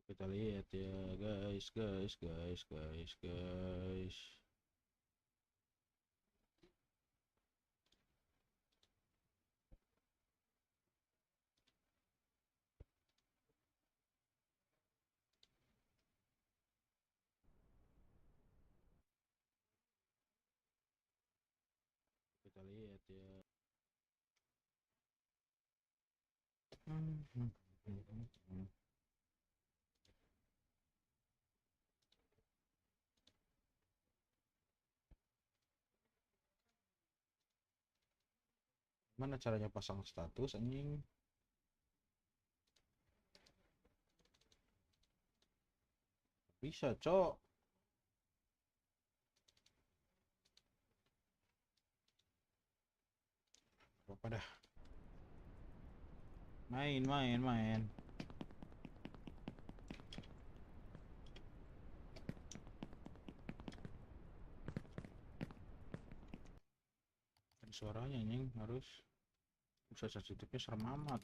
Kita lihat ya guys, guys. Kita lihat ya. Mana caranya pasang status anjing? Bisa, cok. Apa dah? Main. Kan suaranya anjing harus bisa sensitifnya serem amat.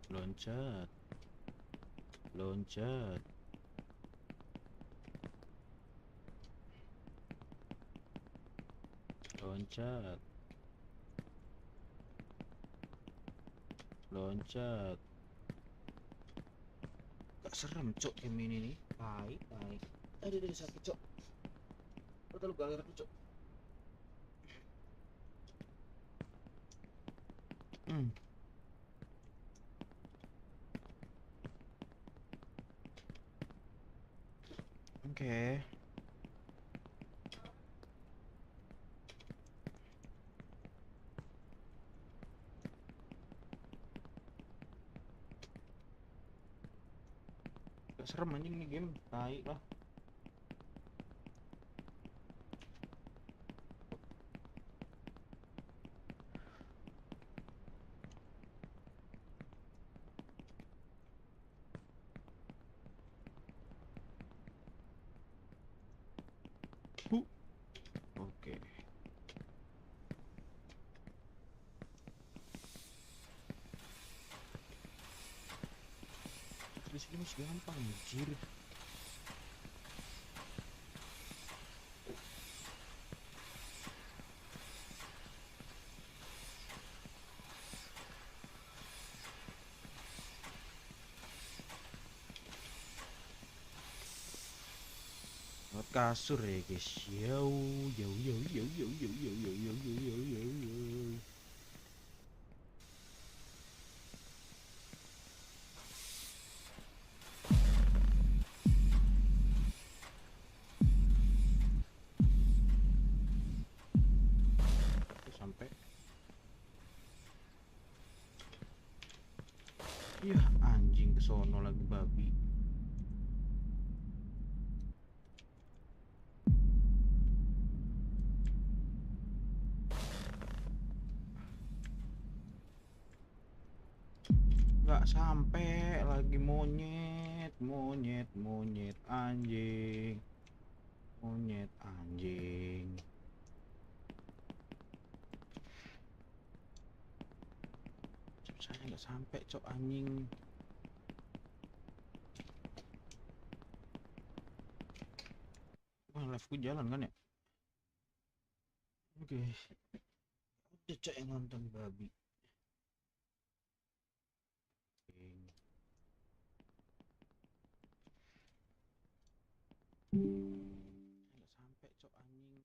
Loncat. Loncat. Loncat. Loncat. Gak serem, cok, game ini nih. Baik. Aduh, sakit, cok. Lu galer aku, cok. Oke. Gak serem anjing nih game. Baik lah. Oke. Di sini masih gampang anjir. Buat kasur ya guys. Yo. Sampai. Iya anjing kesono lagi babi. Nggak sampai lagi monyet anjing. Monyet anjing. Saya nggak sampai cok anjing. Wah, live gue jalan kan ya? Oke. Udah cok yang nonton babi. Nggak sampai cok anjing.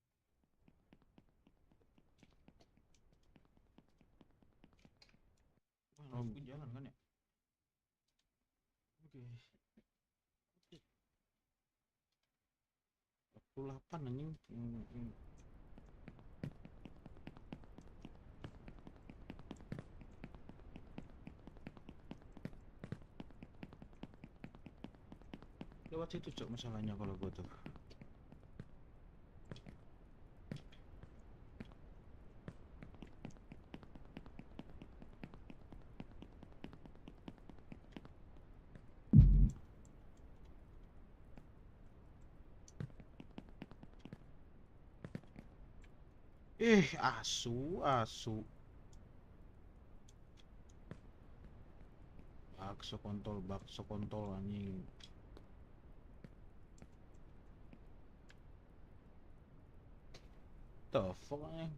Wah, live gue jalan kan ya? Oke. 48 anjing. Lewat situ cok masalahnya kalau gue tuh. Asu. Bakso kontol anjing. The fuck anjing.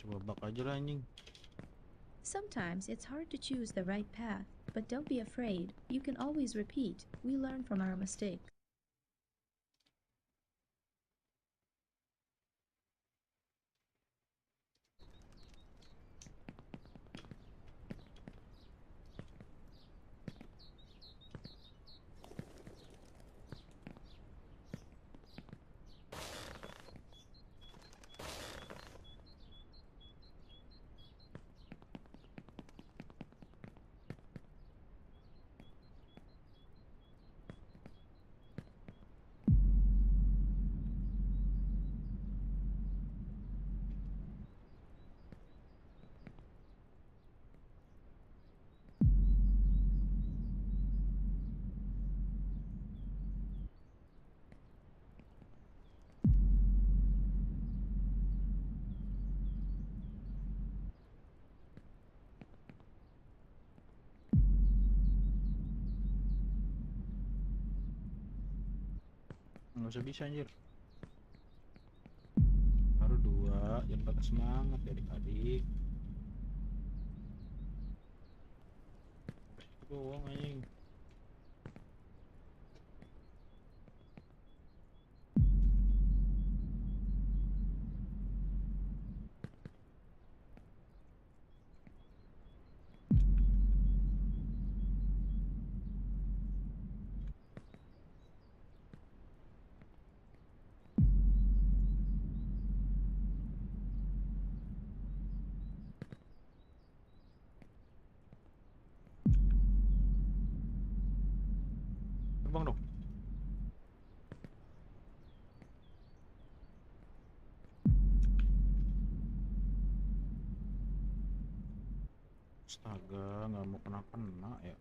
Coba bak aja lah anjing. Sometimes it's hard to choose the right path, but don't be afraid. You can always repeat. We learn from our mistakes. Nggak usah bisa anjir. Baru 2, jangan patah semangat ya adik-adik. Itu doang anjing. Terbang dong. Astaga, nggak mau kena-kena ya.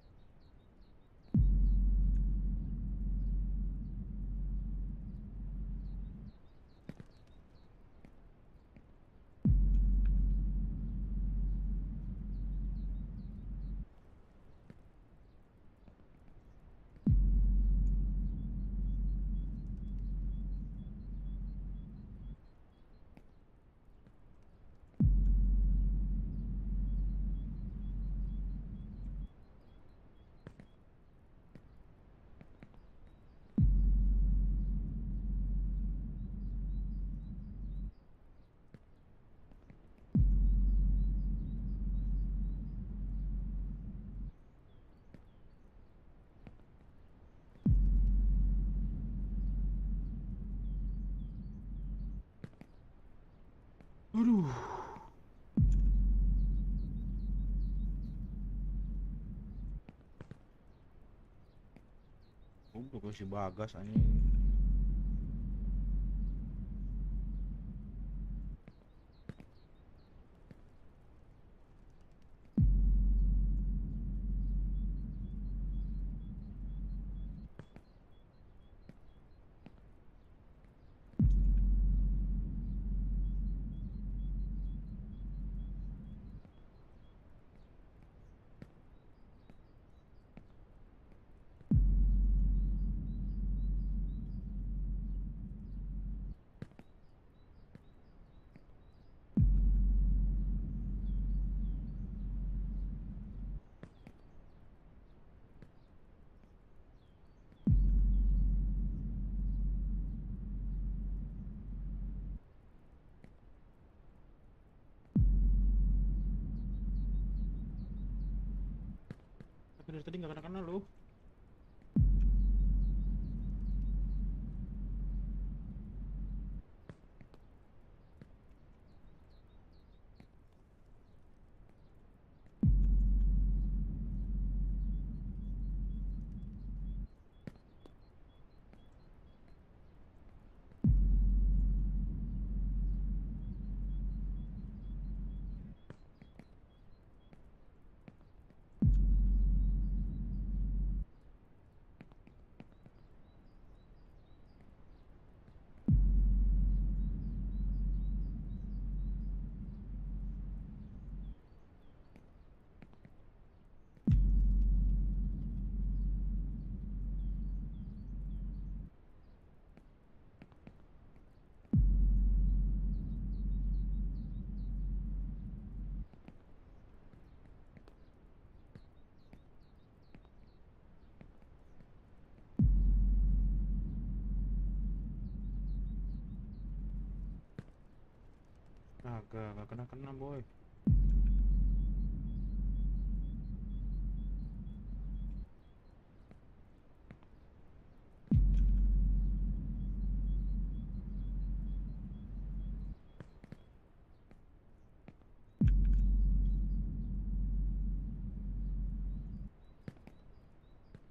Aduh. Udah si Bagas anjing. Tapi dari tadi nggak kena-kena lu. Gak kena boy.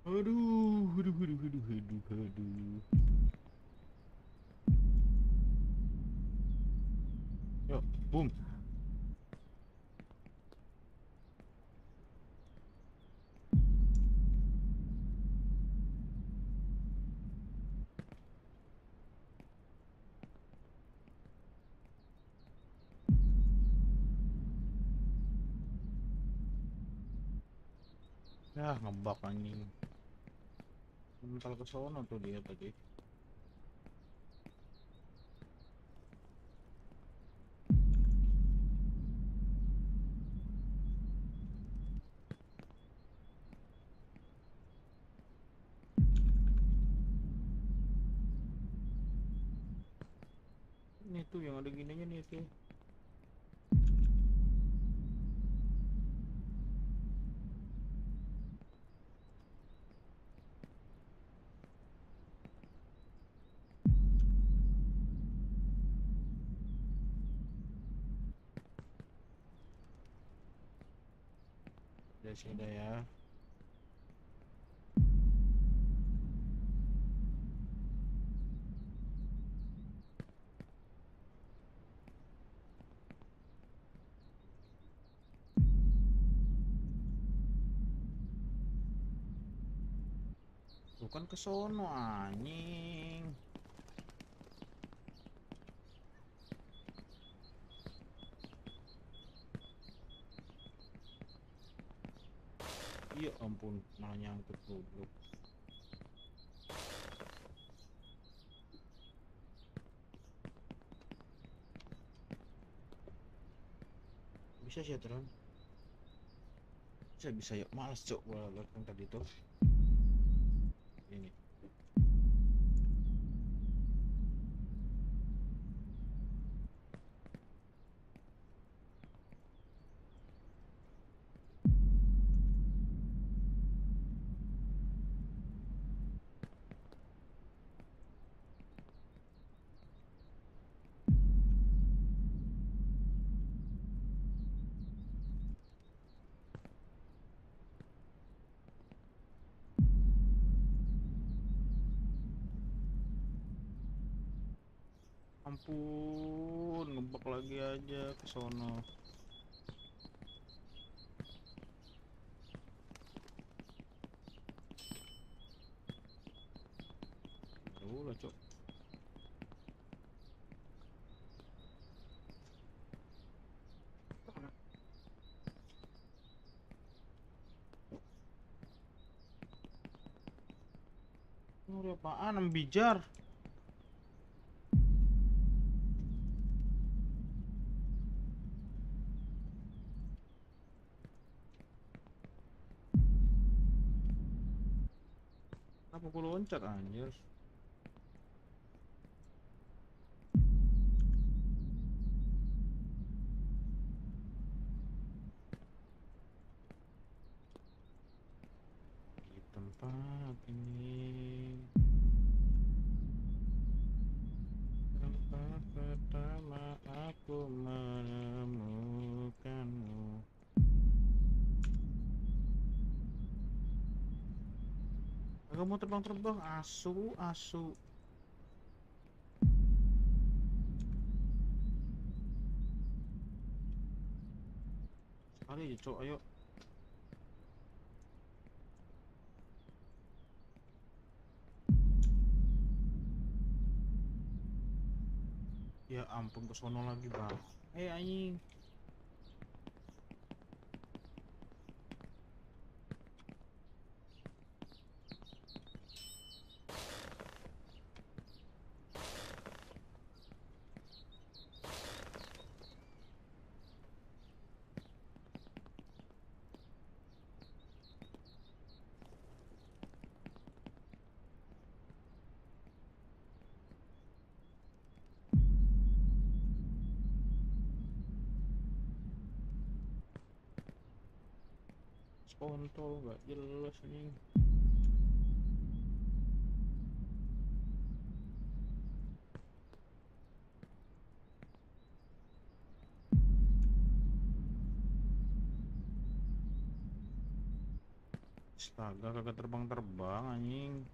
Aduh. Yuk, boom. Ya, ngebak anjing. Mental ke sono tuh dia tadi. Ini tuh yang ada gininya nih tuh. Udah sih udah ya. Bukan ke sono anjing. Ya ampun, malah nyangkut goblok. Bisa sih terang. Bisa yuk, males cok gua liat yang tadi tuh. Ini. Ampun, ngebak lagi aja ke sono. Aduh lah cok. Ini apaan, ambijar. Kenapa gua loncat anjir? Di tempat ini, tempat pertama aku menemukanmu. Agak mau terbang-terbang, asu. Sekali aja cok, ayo. Ya ampun, ke sono lagi bang. Anjing. kontol gak jelas anjing. Astaga, kagak terbang-terbang anjing.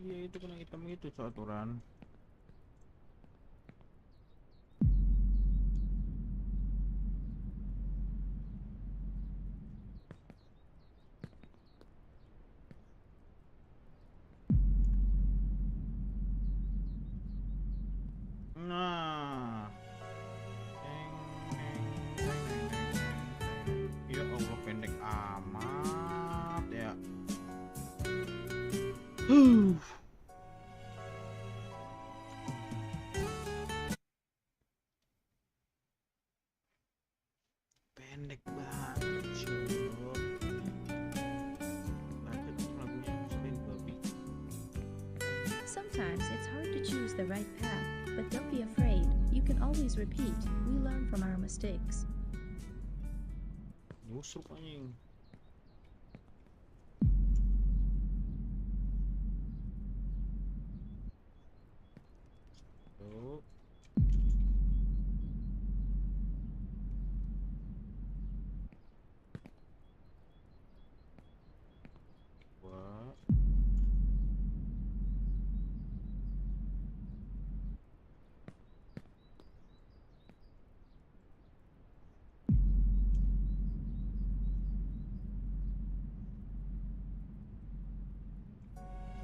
Iya itu kena hitam itu aturan. Nah, ya Allah pendek amat ya. Pendek banget sob. Baca tuh lagunya selain babi. Sometimes it's hard to choose the right path, but don't be afraid. You can always repeat. We learn from our mistakes. Busuk anjing. Tuh. Wah.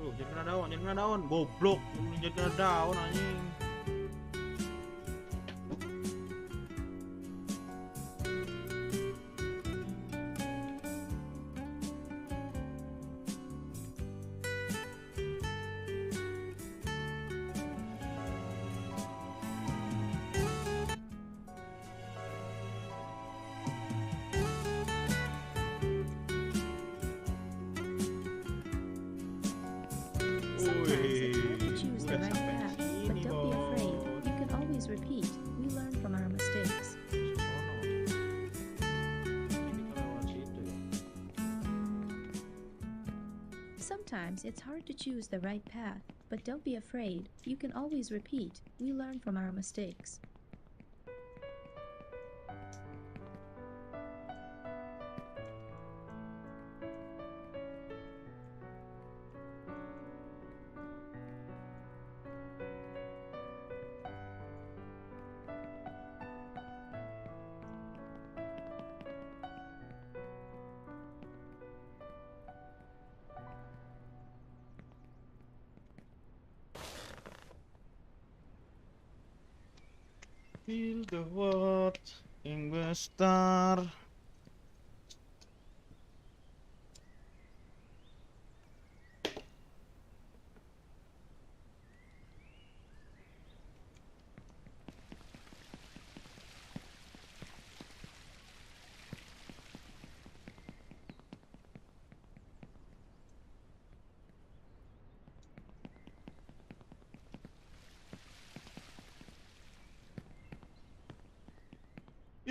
Tuh, jangan kena daun, jangan kena daun. Goblok, jangan kena daun anjing. Sometimes it's hard to choose the right path, but don't be afraid. You can always repeat. We learn from our mistakes. Sometimes it's hard to choose the right path, but don't be afraid. You can always repeat. We learn from our mistakes. Feel the world investor.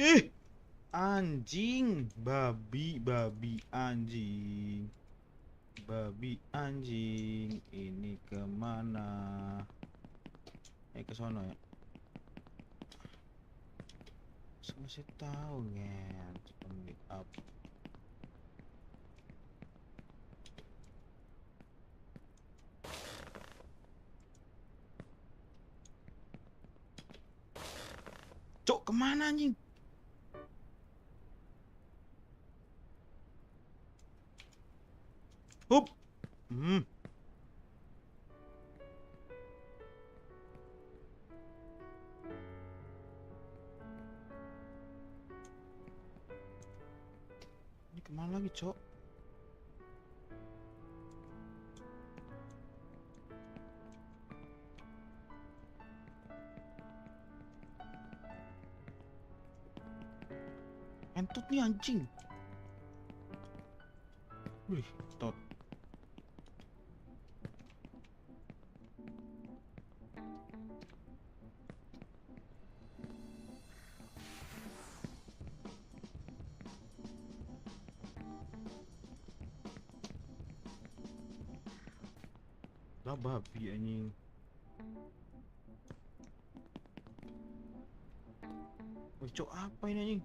Ih, anjing, babi anjing, babi anjing, ini kemana? Ke sono ya. Masih tahu ngen, di up. Cok, kemana anjing? Hup. Ini kemana lagi, cok? Entut nih anjing. Wih, tot. Lah babi anjing. Wih, cok, apa ini anjing?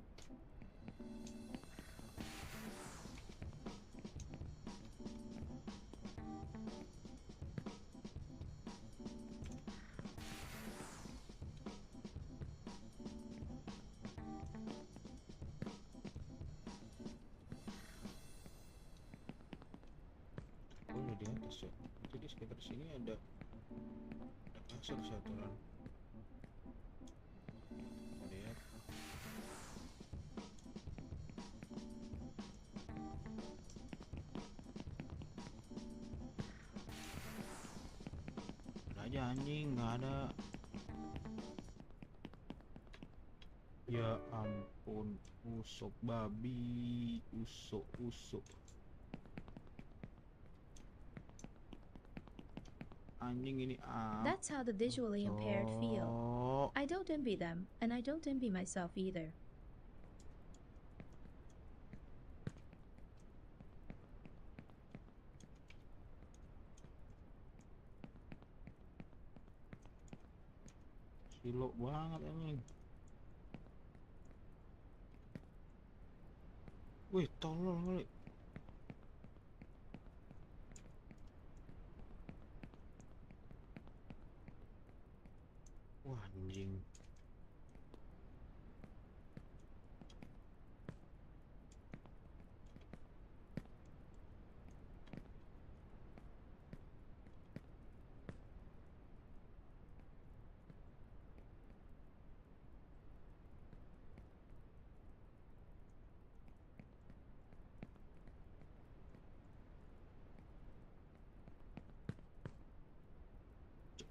Oh, udah di atas ya. Jadi sekitar sini ada kasur saturan. Lihat. Ada aja anjing, nggak ada. Ya ampun, usuk babi, usuk. Anjing ini apa? That's how the visually impaired feel. Cok. I don't envy them, and I don't envy myself either. Silo banget anjing. Wih, tolol kali. Wah, anjing.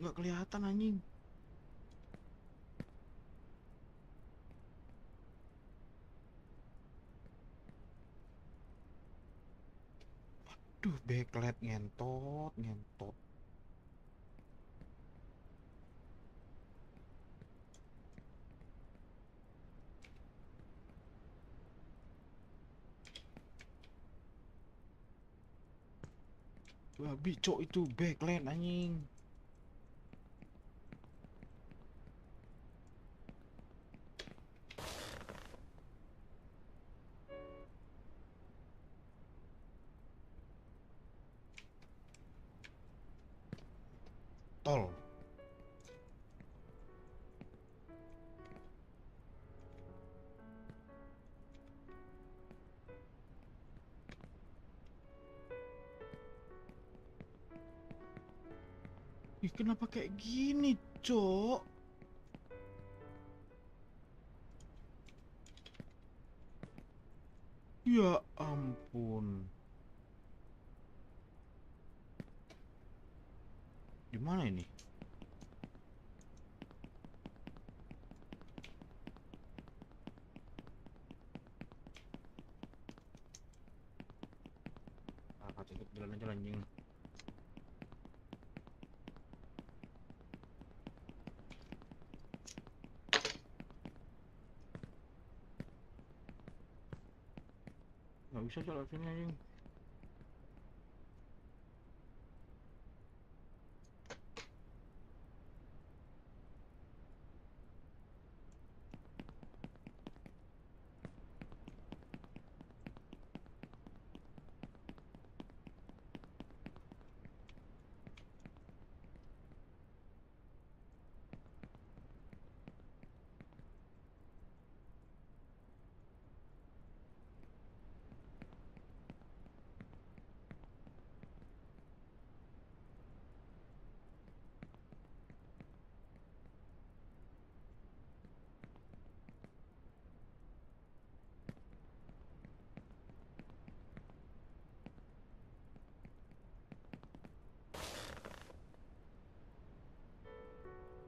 Nggak kelihatan anjing. Duh, backlight ngentot. Babi cok, itu backlight anjing. Tol. Ih, kenapa kayak gini, cok? Ya ampun. Di mana ini? Ah, tutup jalan aja anjing. Nggak bisa jalan sini anjing.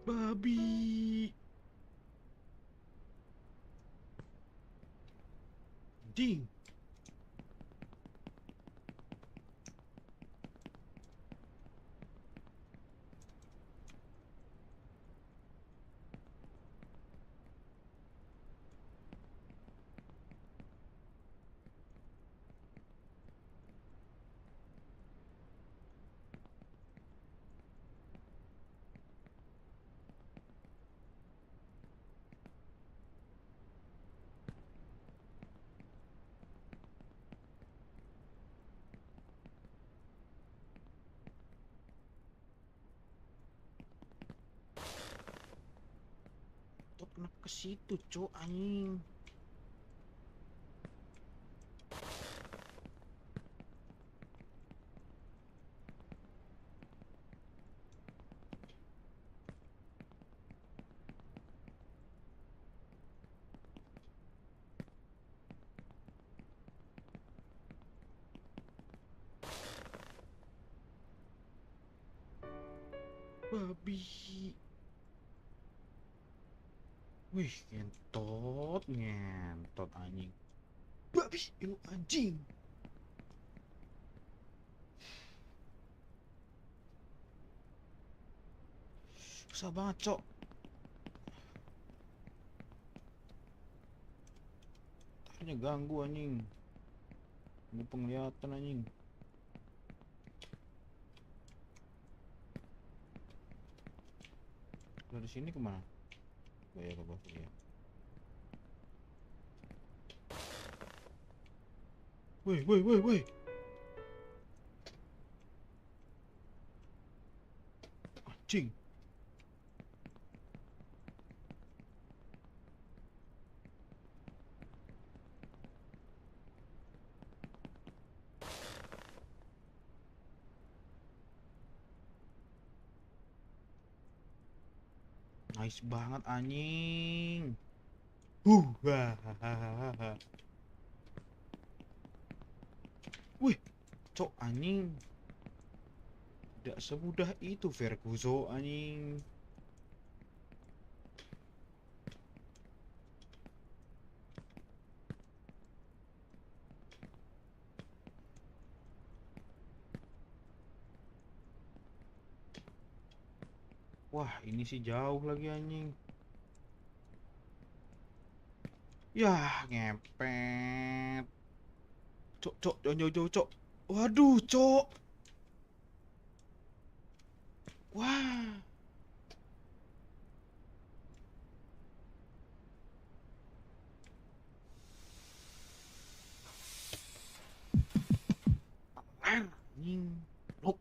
Babi. Ding. ke situ, cok, anjing. Babi. Wih, ngentot, ngentot anjing. Babi, lu anjing. Susah banget, cok. Akhirnya ganggu anjing. Ini penglihatan anjing. Dari sini kemana? Ya ke bawah ya. Woi, woi, woi, woi. Anjing. Nice banget anjing. Hahaha. Wih, cok anjing. Tidak semudah itu Verkuso anjing. Wah, ini sih jauh lagi anjing. Yah, ngepet. Cok, cok, jangan jauh-jauh, cok. Waduh, cok. Wah. Anjing. Nope.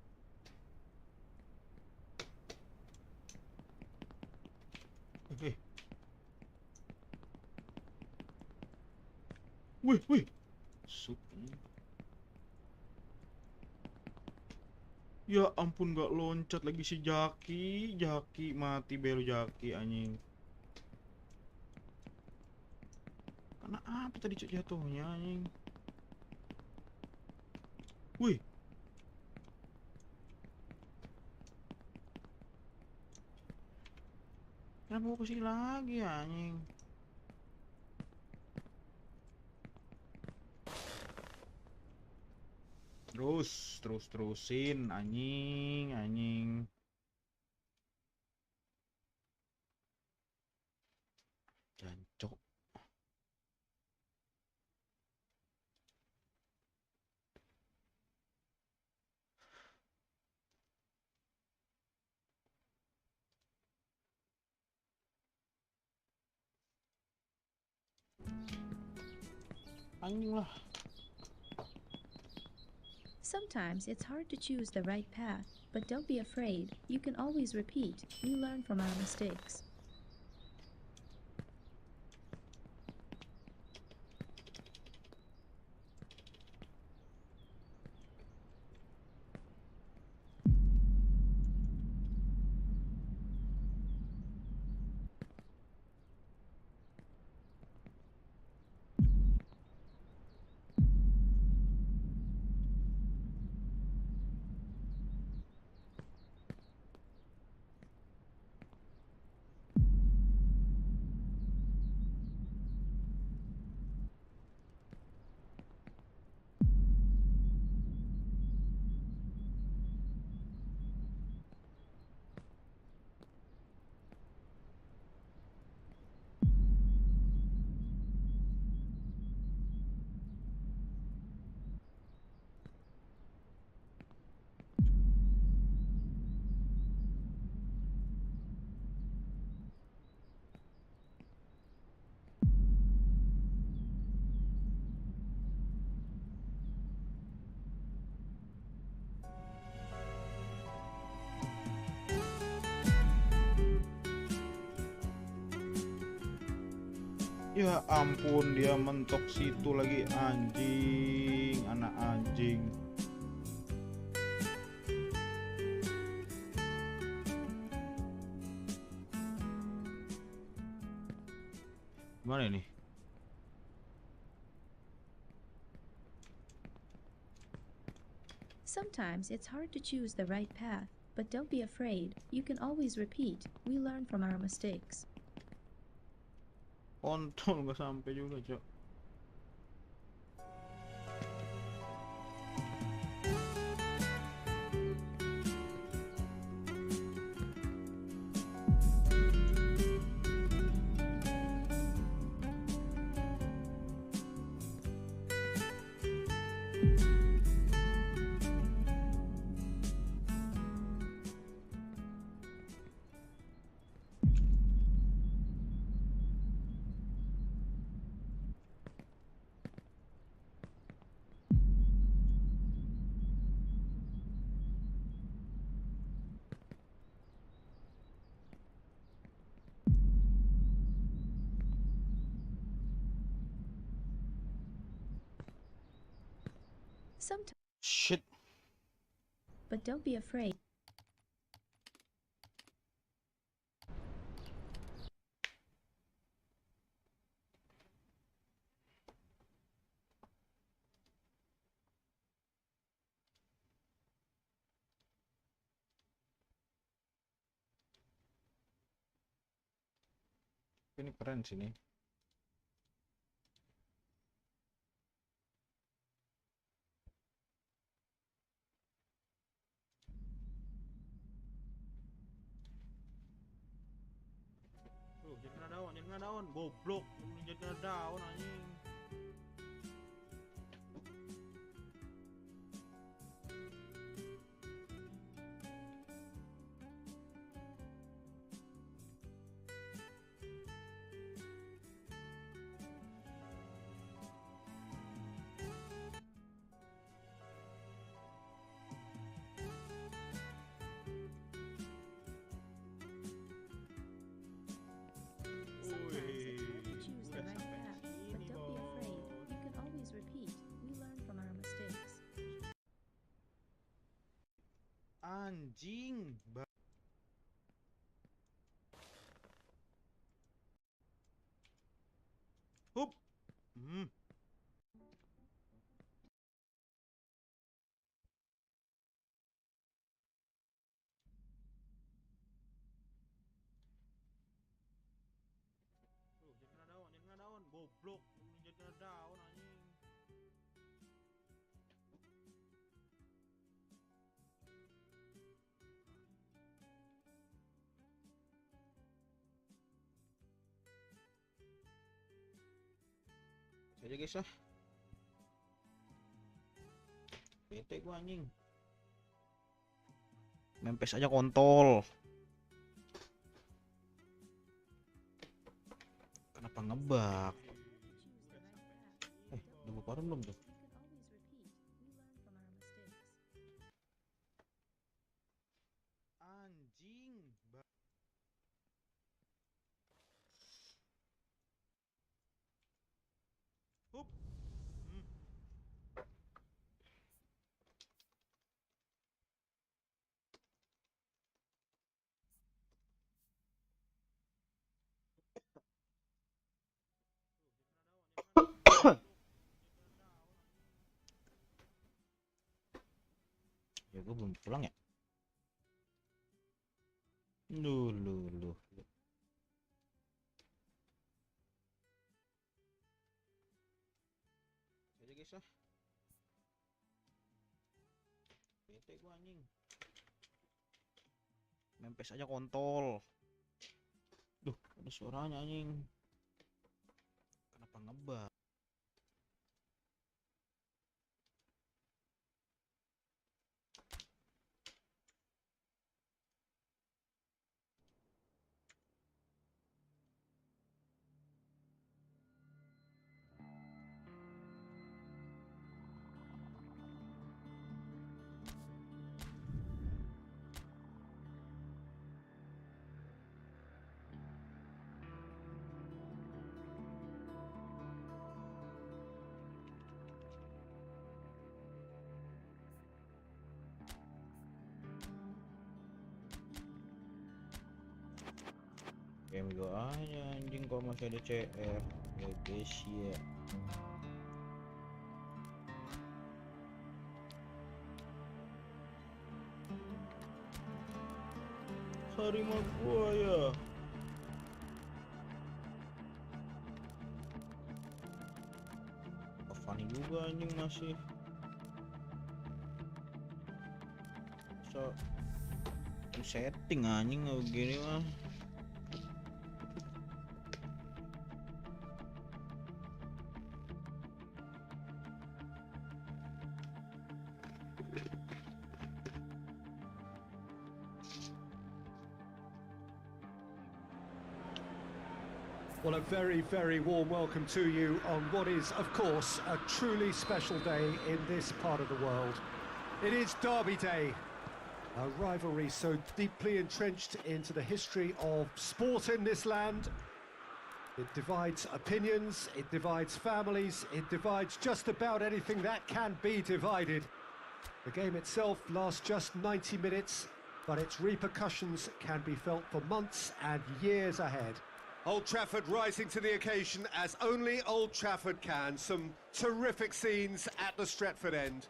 Eh. Wih, wih. Sup. Ya ampun, gak loncat lagi si Jaki. Jaki mati belu Jaki anjing. Karena apa tadi cok jatuhnya anjing? Wih. Kenapa mau kesini lagi anjing? Terusin anjing, anjing. Jancok. Anjing lah. Sometimes it's hard to choose the right path, but don't be afraid. You can always repeat. We learn from our mistakes. Ya ampun, dia mentok situ lagi, anjing, anak anjing. Gimana ini? Sometimes it's hard to choose the right path, but don't be afraid. You can always repeat. We learn from our mistakes. Kontol nggak sampai juga, Cok. Sometimes, Shit. but don't be afraid. Ini keren sih nih. Tuh, jadi kena daun, goblok. Jadi kena daun anjing. Sometimes it's hard to choose the right path, but don't be afraid. You can always repeat. We learn from our mistakes. Anjing. Hup. Tuh, jadi kena daun, goblok. Jadi kena daun anjing. Aja guys lah. Bete gua anjing. Mempes aja kontol. Kenapa ngebak? Udah gua keluarin belum tuh? Anjing. Hup. Ya gua belum pulang ya. Lu. Aja guys lah. Bete gua anjing. Mempes aja kontol. Duh, ada suaranya anjing. Kenapa ngebak? Game gua aja anjing kok masih ada CR. Ya guys ya. Harimau gua ya. Funny juga anjing masih. So setting anjing nggak begini mah. Well, a very, very warm welcome to you on what is, of course, a truly special day in this part of the world. It is Derby Day, a rivalry so deeply entrenched into the history of sport in this land. It divides opinions, it divides families, it divides just about anything that can be divided. The game itself lasts just 90 minutes, but its repercussions can be felt for months and years ahead. Old Trafford rising to the occasion as only Old Trafford can. Some terrific scenes at the Stretford end.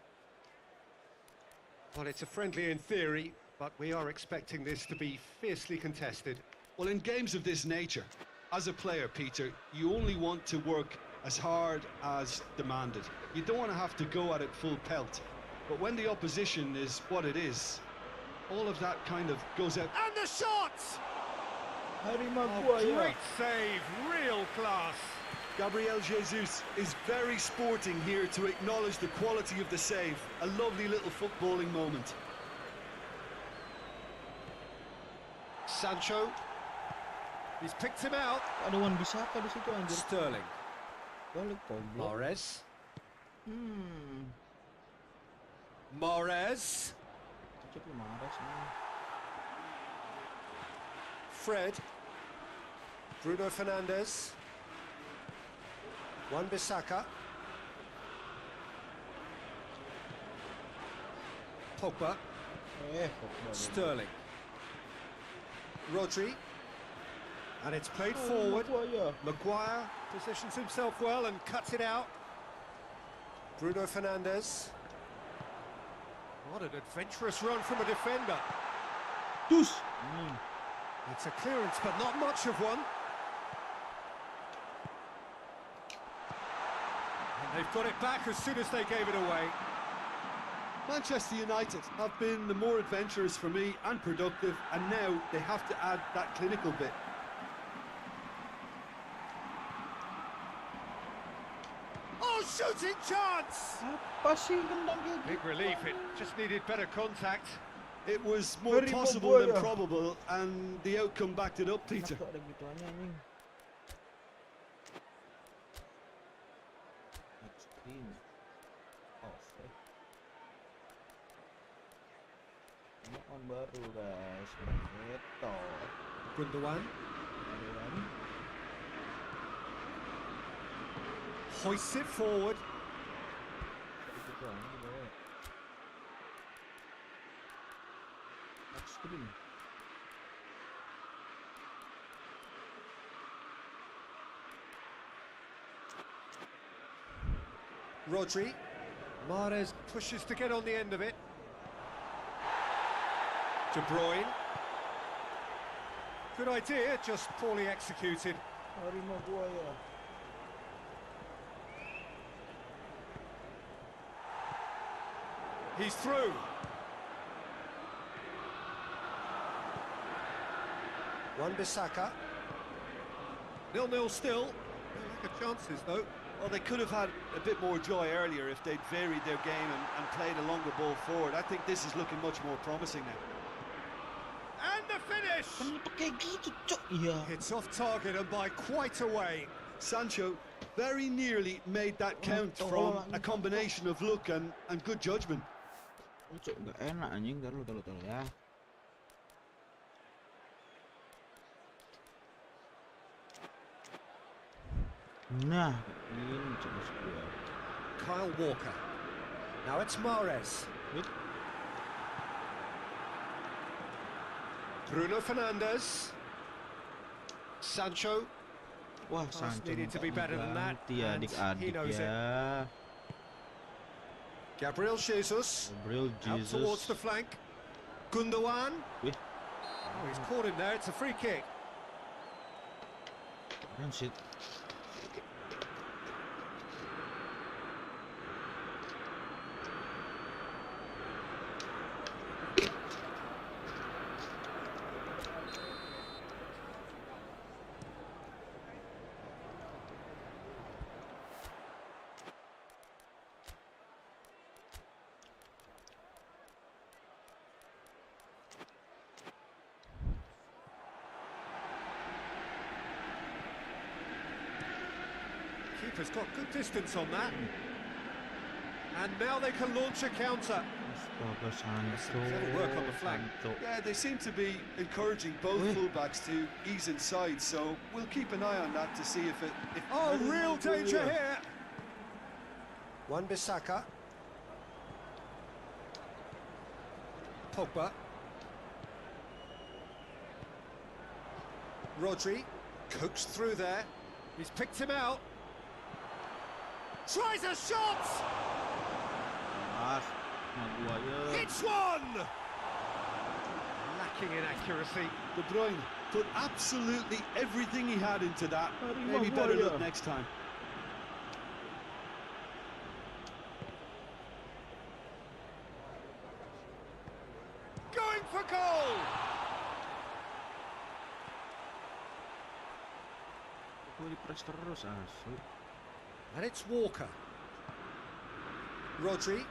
Well, it's a friendly in theory, but we are expecting this to be fiercely contested. Well, in games of this nature, as a player, Peter, you only want to work as hard as demanded. You don't want to have to go at it full pelt. But when the opposition is what it is, all of that kind of goes out. And the shot! Harimau Oh, gua ya. great save, real class. Gabriel Jesus is very sporting here to acknowledge the quality of the save. A lovely little footballing moment. Sancho. He's picked him out. Ada Wan Bisaka di situ anjir. Sterling. Balik goblok. Mahrez. Mahrez. Cek lu marah sih. Fred. Bruno Fernandes. Wan Bissaka. Pogba. Sterling. Rodri. And it's played forward. Maguire positions himself well and cuts it out. Bruno Fernandes. What an adventurous run from a defender. Dus. It's a clearance, but not much of one. And they've got it back as soon as they gave it away. Manchester United have been the more adventurous for me and productive, and now they have to add that clinical bit. Oh, shooting chance! Apa sih kentang kayak Big gitu? relief, it just needed better contact. It was more Very possible than Maguire. probable, and the outcome backed it up, Peter. Kenapa ada gituannya anjing? Extreme. Off ya. Ini on baru guys. Gitu. Gundogan Aduan. hoists it forward. Itu doang di bawah. Extreme. Rodri. Mahrez pushes to get on the end of it. De Bruyne. Good idea, just poorly executed. Harimau gua ya. He's through. Wan Bissaka. 0-0 still. No lack of chances though. Well, they could have had a bit more joy earlier if they'd varied their game and played a longer ball forward. I think this is looking much more promising now. And the finish! Kenapa kayak gitu, cok? Iya. It's off target and by quite a way. Sancho very nearly made that count from a combination of luck and good judgment. Cok, nggak enak anjing. Taruh ya. Nah, ini coba gua. Kyle Walker. Now it's Mahrez. Wait. Bruno Fernandes. Sancho. Wah, Pass Sancho needed to minta be better than that, diganti ya and he adik-adik knows ya. Gabriel Jesus. Gabriel Out towards the Jesus. flank. Gundogan. Wih, Oh, he's caught him there. It's a free kick. keren sih. Keeper's got good distance on that. And now they can launch a counter. Astaga, Sancho. That'll work on the flank. Sancho. Yeah, they seem to be encouraging both fullbacks to ease inside, so we'll keep an eye on that to see if it... Oh, real danger here. Wan-Bissaka. Pogba. Rodri coaxed through there. He's picked him out. Tries a shot! Ah, Maguire. Hits one! Lacking in accuracy. De Bruyne put absolutely everything he had into that. Harry Maybe better Maguire. luck next time. Going for goal! Gue di-press terus, asu. And it's Walker. Rodri.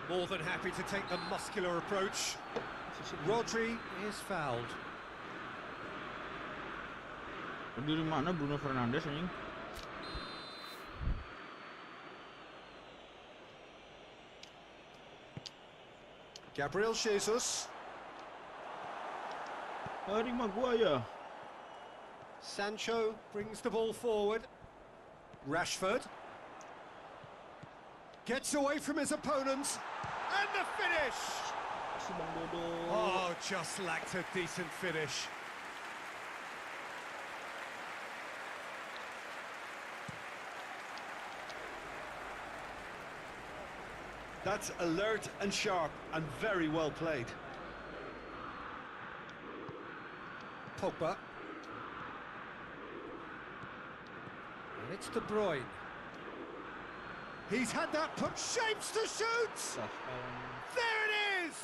More than happy to take the muscular approach. Rodri is fouled. Berdiri mana Bruno Fernandes anjing? Gabriel Jesus. Harry Maguire. Sancho brings the ball forward. Rashford. Gets away from his opponents. And the finish! Si Bang Dodo. Oh, just lacked a decent finish. That's alert and sharp and very well played. Pogba. And it's De Bruyne. He's had that put shapes to shoot! There it is!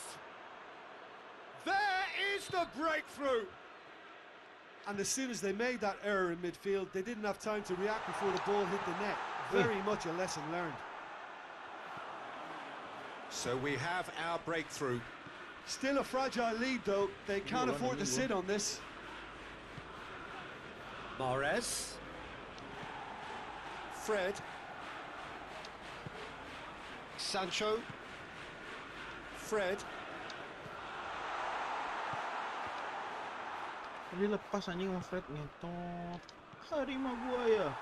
There is the breakthrough! And as soon as they made that error in midfield, they didn't have time to react before the ball hit the net. Very much a lesson learned. So we have our breakthrough. Still a fragile lead though, they can't afford to sit on this. Mahrez. Fred. Sancho. Fred. Dia lepas anjing sama Fred ngetot. Harry Maguire.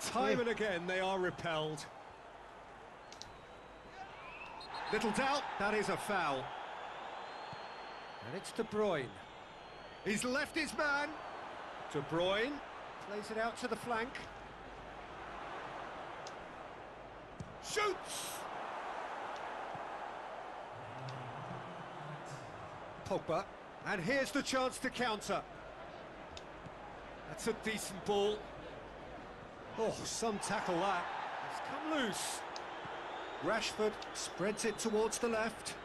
Time and again they are repelled. Little doubt, that is a foul. And it's De Bruyne. He's left his man. De Bruyne plays it out to the flank. Shoots! Pogba. And here's the chance to counter. That's a decent ball. Oh, some tackle that. It's come loose. Rashford spreads it towards the left.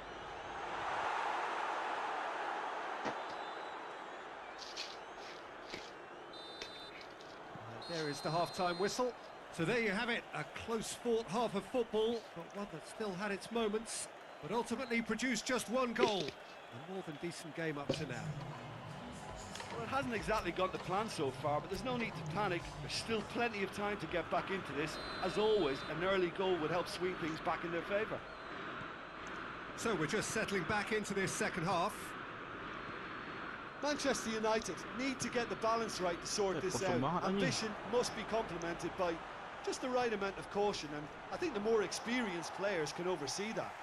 There is the half-time whistle. So there you have it, a close-fought half of football, but one that still had its moments, but ultimately produced just one goal. A more than decent game up to now. Well, it hasn't exactly gone to plan so far, but there's no need to panic. There's still plenty of time to get back into this. As always, an early goal would help swing things back in their favour. So we're just settling back into this second half. Manchester United need to get the balance right to sort this out. Ambition must be complemented by just the right amount of caution, and I think the more experienced players can oversee that.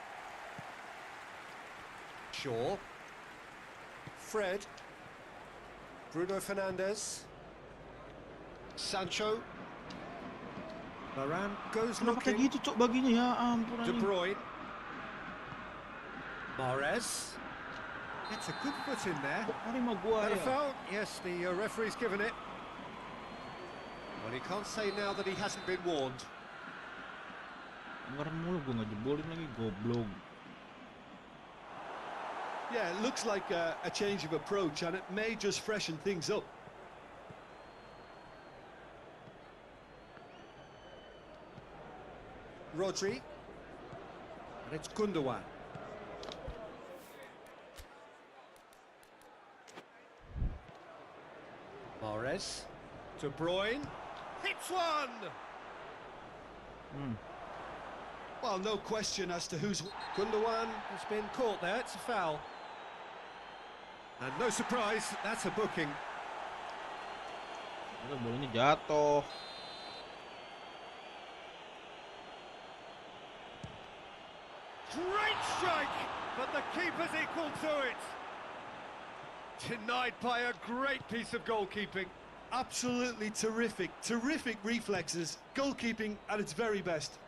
Shaw. Fred. Bruno Fernandes. Sancho. Varane goes Kenapa kayak looking. gitu, Cok, baginya ya ampun De anjing. Bruyne. Mahrez. It's a good foot in there. Hari Maguire. That a foul? Yes, the referee's given it. Well, he can't say now that he hasn't been warned. Anggaran mulu gue nggak jebolin lagi, goblok. Yeah, it looks like a change of approach, and it may just freshen things up. Rodri. And it's Gundogan. Mahrez. De Bruyne. Hits one! Well, no question as to who's... Gundogan has been caught there, it's a foul. And no surprise, that's a booking. Udah, bolanya jatuh. Great strike, but the keeper's equal to it. Denied by a great piece of goalkeeping. Absolutely terrific, terrific reflexes, goalkeeping at its very best.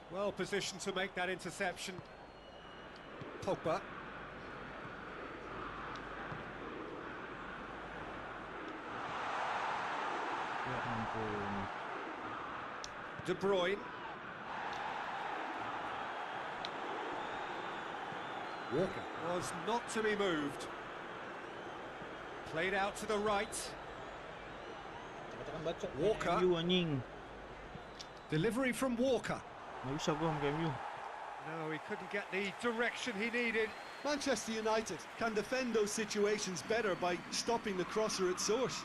Well positioned to make that interception. Pogba. Ya ampun. De Bruyne. Walker was not to be moved. Played out to the right. Walker. MU anjing. Delivery from Walker. Nggak bisa gue sama MU. No, he couldn't get the direction he needed. Manchester United can defend those situations better by stopping the crosser at source.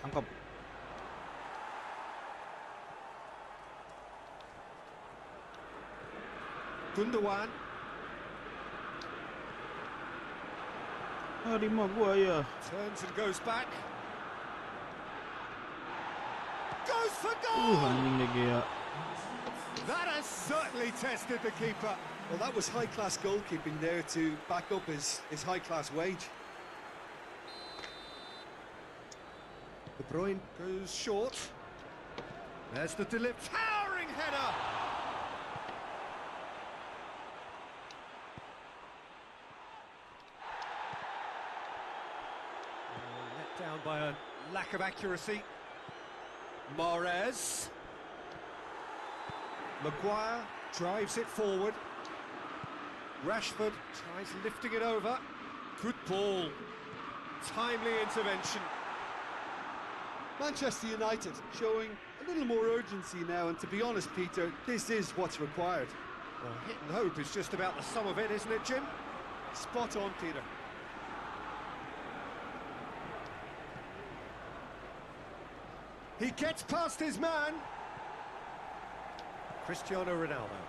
Angkap. Gundogan. Hari Maguire. Turns and goes back. Goes for goal! Anjing deh Gea. That has certainly tested the keeper. Well, that was high-class goalkeeping there to back up his high-class wage. De Bruyne goes short. There's the towering header. Let down by a lack of accuracy. Mahrez. Maguire drives it forward. Rashford tries lifting it over. Good ball. Timely intervention. Manchester United showing a little more urgency now, and to be honest, Peter, this is what's required. Well, hit and hope is just about the sum of it, isn't it, Jim? Spot on, Peter. He gets past his man. Cristiano Ronaldo.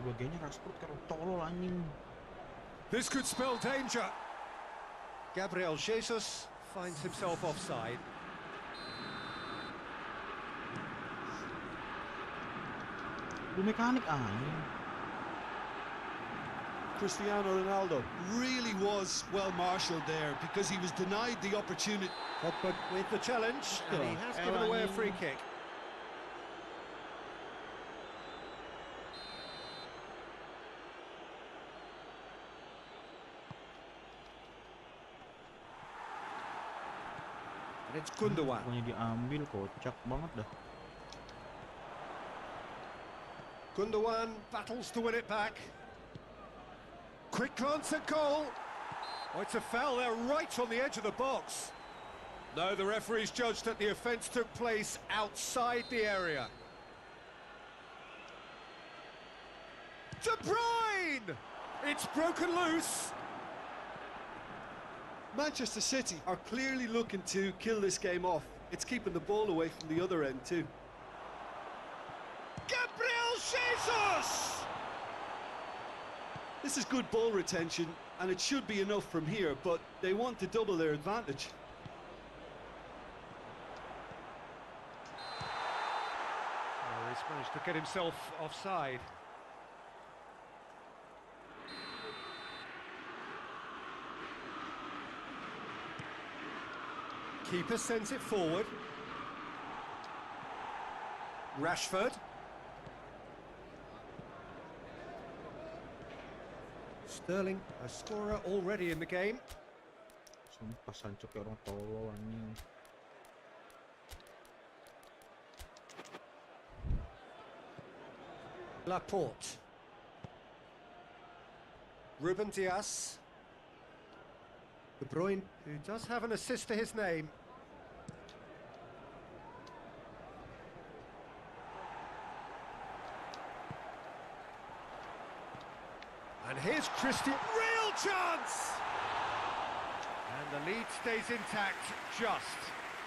Bagainya Rashford kalau tolol anjing. This could spell danger. Gabriel Jesus finds himself offside. Lu mekanik anjing. Cristiano Ronaldo really was well marshalled there because he was denied the opportunity. Pogba with the challenge, and he has given away a free kick. And it's Gundogan. Pokoknya diambil, kocak banget dah. Gundogan battles to win it back. Quick glance at goal. Oh, it's a foul there right on the edge of the box. No, the referee's judged that the offence took place outside the area. De Bruyne! It's broken loose. Manchester City are clearly looking to kill this game off. It's keeping the ball away from the other end too. Gabriel Jesus! This is good ball retention, and it should be enough from here, but they want to double their advantage. Oh, to get himself offside. Keeper sends it forward. Rashford. Sterling, a scorer already in the game. Sumpah Sancho kayak orang tolol anjing. Laporte. Ruben Dias. De Bruyne, who does have an assist to his name. And here's Christian. Real chance! And the lead stays intact, just.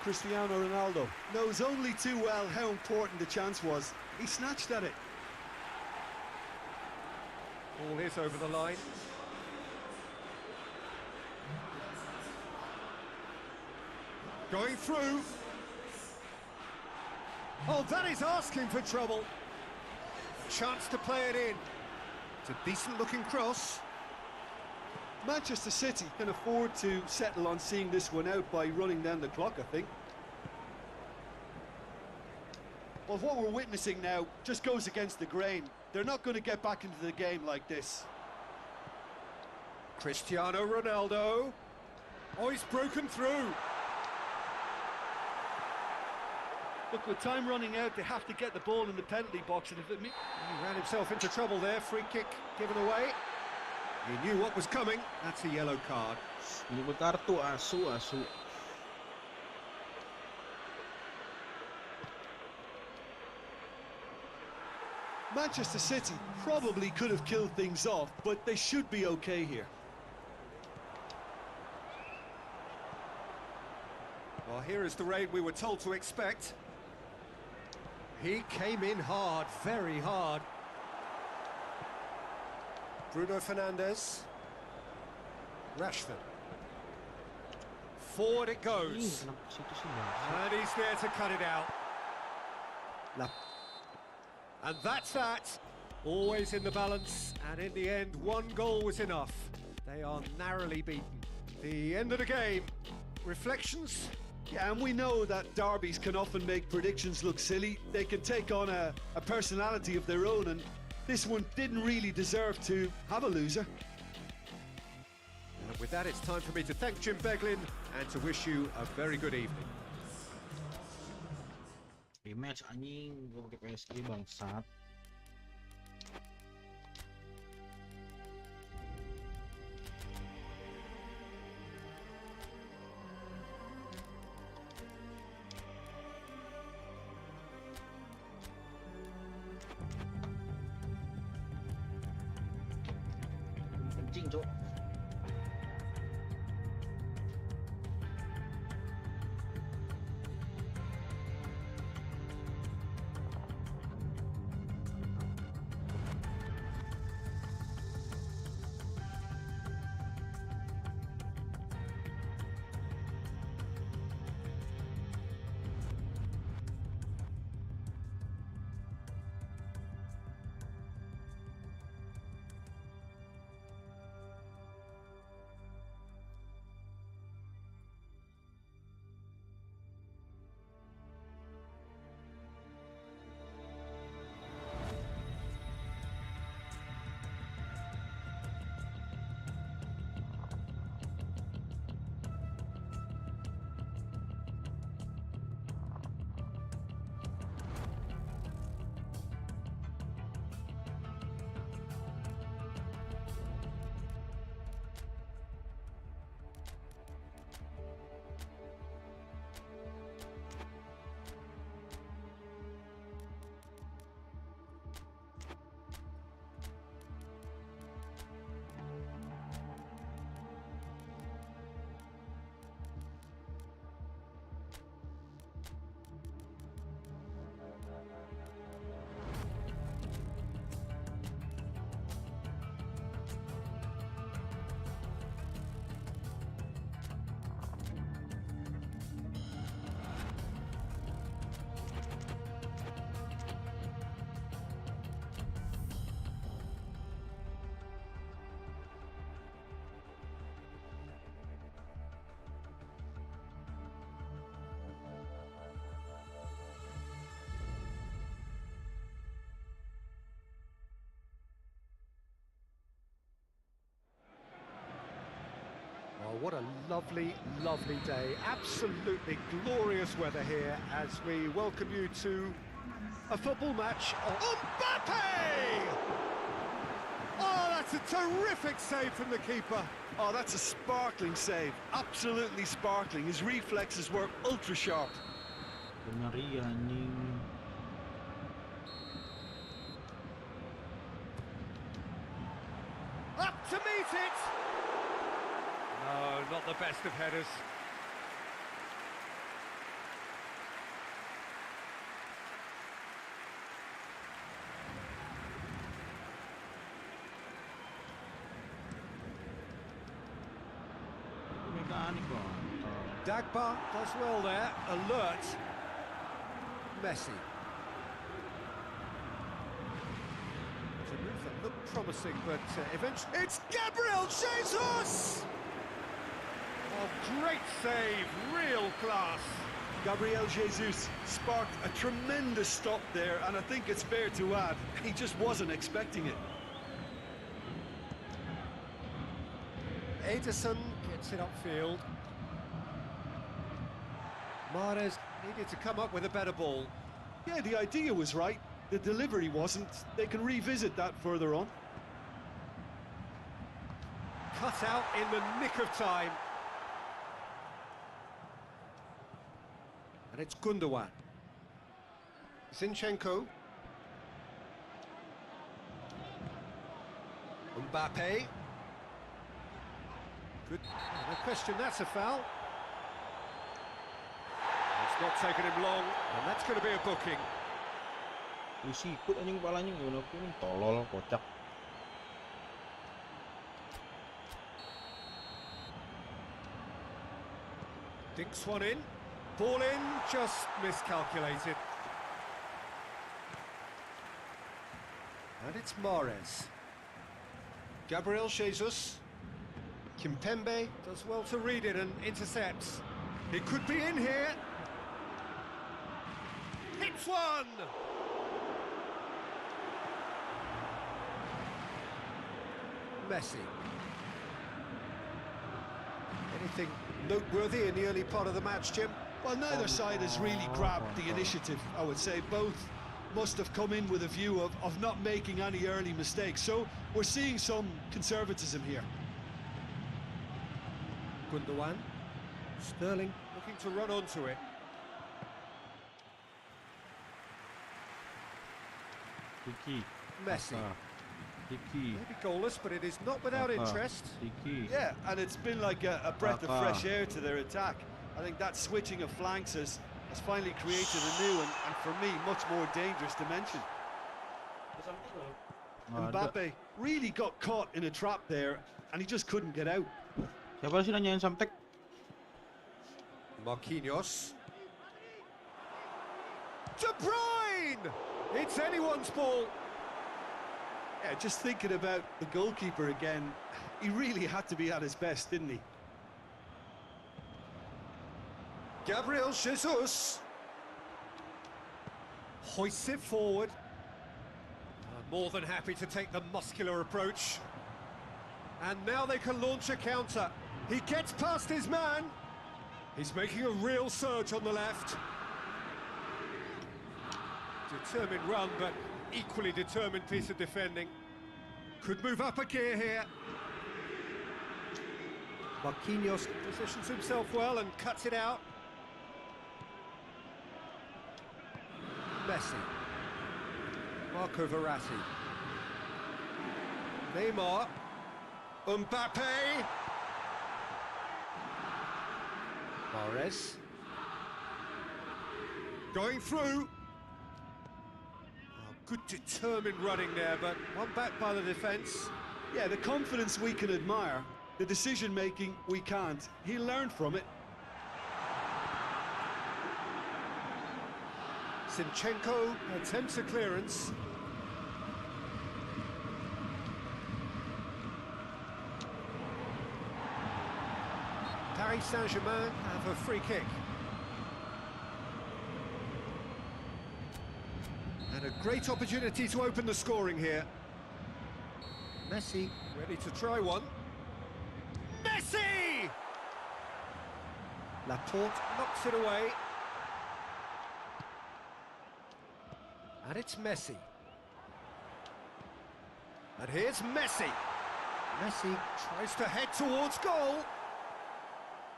Cristiano Ronaldo knows only too well how important the chance was. He snatched at it. Ball is over the line. Going through. Oh, that is asking for trouble. A chance to play it in. It's a decent-looking cross. Manchester City can afford to settle on seeing this one out by running down the clock, I think. Well, what we're witnessing now just goes against the grain. They're not going to get back into the game like this. Cristiano Ronaldo. Oh, he's broken through. Look, with time running out, they have to get the ball in the penalty box, and if it... He ran himself into trouble there. Free kick given away. He knew what was coming. That's a yellow card. Ini kartu asu. Manchester City probably could have killed things off, but they should be okay here. Well, here is the raid we were told to expect. He came in hard, very hard. Bruno Fernandes. Rashford. Forward it goes. And he's there to cut it out. And that's that. Always in the balance, and in the end, one goal was enough. They are narrowly beaten. The end of the game. Reflections? Yeah, and we know that derbies can often make predictions look silly. They can take on a personality of their own, and this one didn't really deserve to have a loser. And with that, it's time for me to thank Jim Beglin and to wish you a very good evening. Rematch anjing, gua pakai PSG bangsat. Anjing, Cok. what a lovely, lovely day. Absolutely glorious weather here as we welcome you to a football match of Mbappe! Oh, that's a terrific save from the keeper. Oh, that's a sparkling save. Absolutely sparkling. His reflexes were ultra sharp. Ngeri anjing. Up to meet it! No, not the best of headers. Mekanik kok. Dagba does well there, alert. Messi. It's a move that looked promising, but eventually... It's Gabriel Jesus! Oh, great save, real class. Gabriel Jesus sparked a tremendous stop there, and I think it's fair to add, he just wasn't expecting it. Ederson gets it upfield. Mahrez needed to come up with a better ball. Yeah, the idea was right. The delivery wasn't. They can revisit that further on. Cut out in the nick of time. And it's Gundogan. Zinchenko. Mbappe. Good. No question, that's a foul. It's not taken him long, and that's going to be a booking. Disikut anjing kepalanya ngono kuwi tolol kocak. Dinks one in. Ball in, just miscalculated. And it's Mahrez. Gabriel Jesus. Kimpembe does well to read it and intercepts. He could be in here. Hits one! Messi. Anything noteworthy in the early part of the match, Jim? Well, neither side has really grabbed the initiative, I would say. Both must have come in with a view of not making any early mistakes. So we're seeing some conservatism here. Gundogan. Sterling looking to run onto it. Tiki. Messi. Tiki. Maybe goalless, but it is not without interest. Tiki. Yeah, and it's been like a breath of fresh air to their attack. I think that switching of flanks has finally created a new and for me, much more dangerous dimension. Mbappe really got caught in a trap there, and he just couldn't get out. Siapa sih nanyain Samtek? Marquinhos. De Bruyne! It's anyone's ball. Yeah, just thinking about the goalkeeper again, he really had to be at his best, didn't he? Gabriel Jesus. Hoists it forward. More than happy to take the muscular approach. And now they can launch a counter. He gets past his man. He's making a real surge on the left. Determined run, but equally determined piece of defending. Could move up a gear here. Marquinhos positions himself well and cuts it out. Messi. Marco Verratti. Neymar. Mbappe. Mahrez. Going through. Oh, good determined running there, but one back by the defence. Yeah, the confidence we can admire, the decision-making we can't. He learned from it. Zinchenko attempts a clearance. Paris Saint-Germain have a free kick. And a great opportunity to open the scoring here. Messi ready to try one. Messi! Laporte knocks it away. And it's Messi. And here's Messi. Messi tries to head towards goal.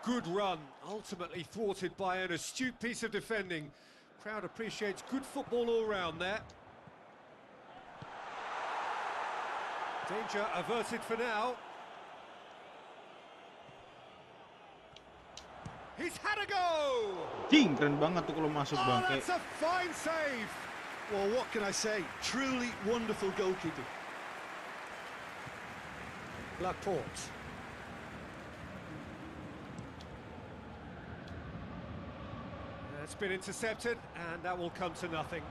Good run, ultimately thwarted by an astute piece of defending. Crowd appreciates good football all round there. Danger averted for now. He's had a go! Ding, keren banget tuh kalau masuk Oh, bangke. that's a fine save! Well, what can I say? Truly wonderful goalkeeping. Laporte. It's been intercepted, and that will come to nothing.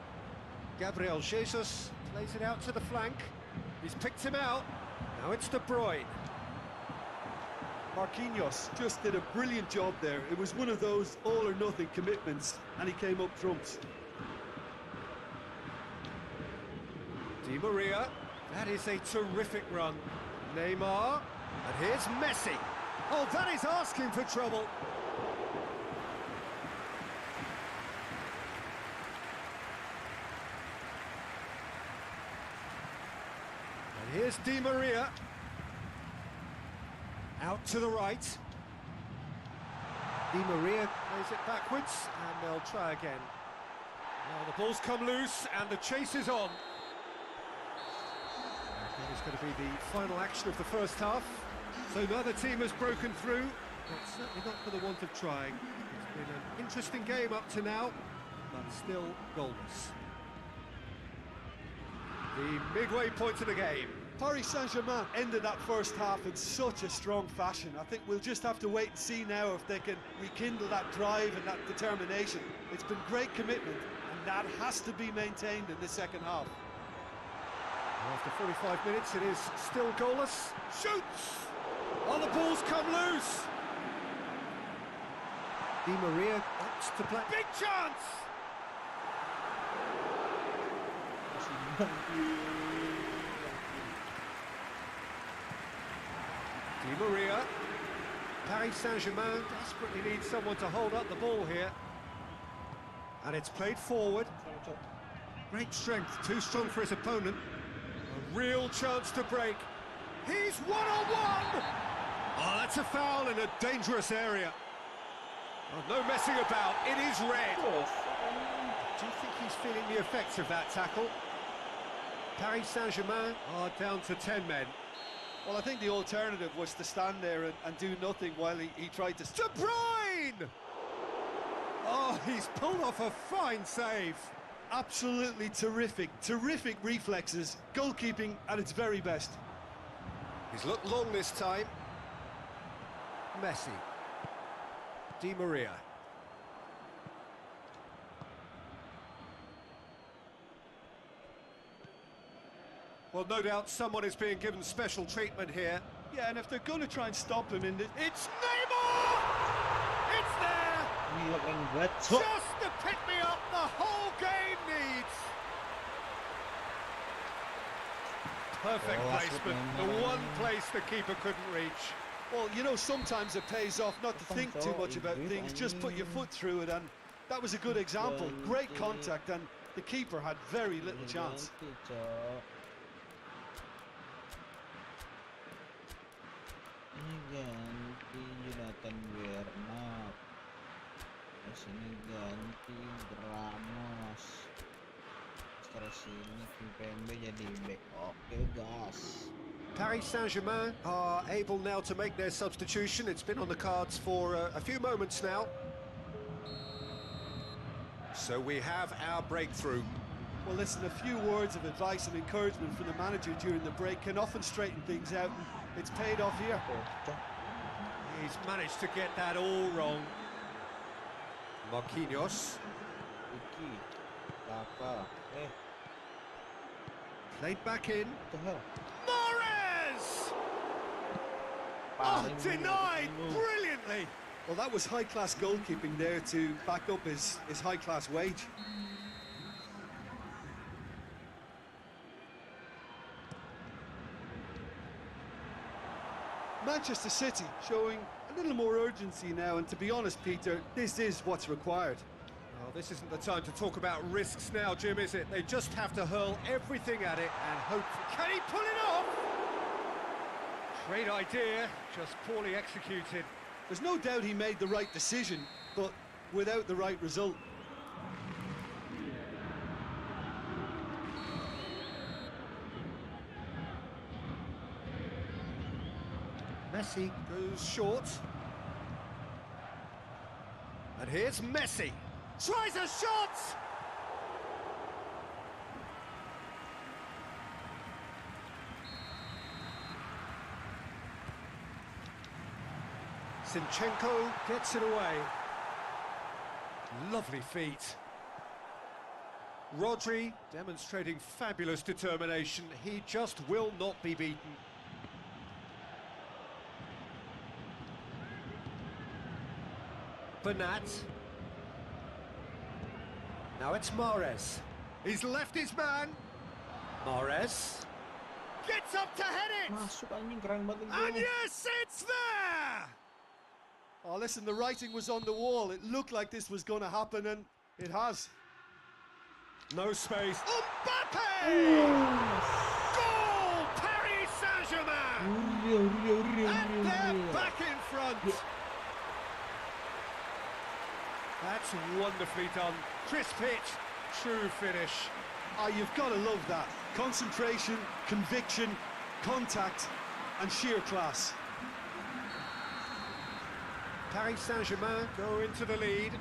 Gabriel Jesus plays it out to the flank. He's picked him out. Now it's De Bruyne. Marquinhos just did a brilliant job there. It was one of those all-or-nothing commitments, and he came up trumps. Di Maria. That is a terrific run. Neymar. And here's Messi. Oh, that is asking for trouble. And here's Di Maria. Out to the right. Di Maria plays it backwards, and they'll try again. Now the ball's come loose, and the chase is on. That is going to be the final action of the first half. So neither team has broken through, but certainly not for the want of trying. It's been an interesting game up to now, but still goalless. The midway point of the game. Paris Saint-Germain ended that first half in such a strong fashion. I think we'll just have to wait and see now if they can rekindle that drive and that determination. It's been great commitment, and that has to be maintained in the second half. After 45 minutes, it is still goalless. Shoots! Oh, the ball's come loose! Di Maria opts to play. Big chance! Di Maria. Paris Saint-Germain desperately needs someone to hold up the ball here. And it's played forward. Great strength, too strong for his opponent. A real chance to break. He's one-on-one! Oh, that's a foul in a dangerous area. Oh, no messing about, it is red. Do you think he's feeling the effects of that tackle? Paris Saint-Germain are down to 10 men. Well, I think the alternative was to stand there and do nothing while he tried to... De Bruyne! Oh, he's pulled off a fine save. Absolutely terrific reflexes, goalkeeping at its very best. He's looked long this time. Messi. Di Maria. Well, no doubt someone is being given special treatment here. Yeah, and if they're going to try and stop him in the... It's Neymar! It's there! Gila keren banget, Cok. Just the pick-me-up the whole game needs! Perfect Oh, that's placement, what the I'm- one place the keeper couldn't reach. Well, you know, sometimes it pays off not to think too much about things, just put your foot through it, and that was a good example. Great contact, and the keeper had very little chance. Ini ganti Jonathan Bernat. Sini ganti Ramos. Terus ini Kimpembe jadi back. Oke, gas. Paris Saint-Germain are able now to make their substitution. It's been on the cards for a few moments now. So we have our breakthrough. Well, listen, a few words of advice and encouragement from the manager during the break can often straighten things out, and it's paid off here. He's managed to get that all wrong. Marquinhos. Iki. Laka. Played back in. What the hell? Mahrez! Oh, denied brilliantly. Well, that was high-class goalkeeping there to back up his high-class wage. Manchester City showing a little more urgency now, and to be honest, Peter, this is what's required. Well, this isn't the time to talk about risks now, Jim, is it? They just have to hurl everything at it and hope. Can he pull it off? Great idea, just poorly executed. There's no doubt he made the right decision, but without the right result. Messi goes short. And here's Messi. Tries a shot! Zinchenko gets it away. Lovely feet. Rodri demonstrating fabulous determination. He just will not be beaten. Bernat. Now it's Mahrez. He's left his man. Mahrez gets up to head it. Masuk anjing, keren banget And ini. yes, it's there! Oh, listen, the writing was on the wall. It looked like this was going to happen, and it has. No space. Mbappe! Yes. Goal! Paris Saint-Germain! And they're back in front. That's wonderfully done. Crisp hit, true finish. Ah, you've got to love that. Concentration, conviction, contact, and sheer class. Paris Saint-Germain go into the lead.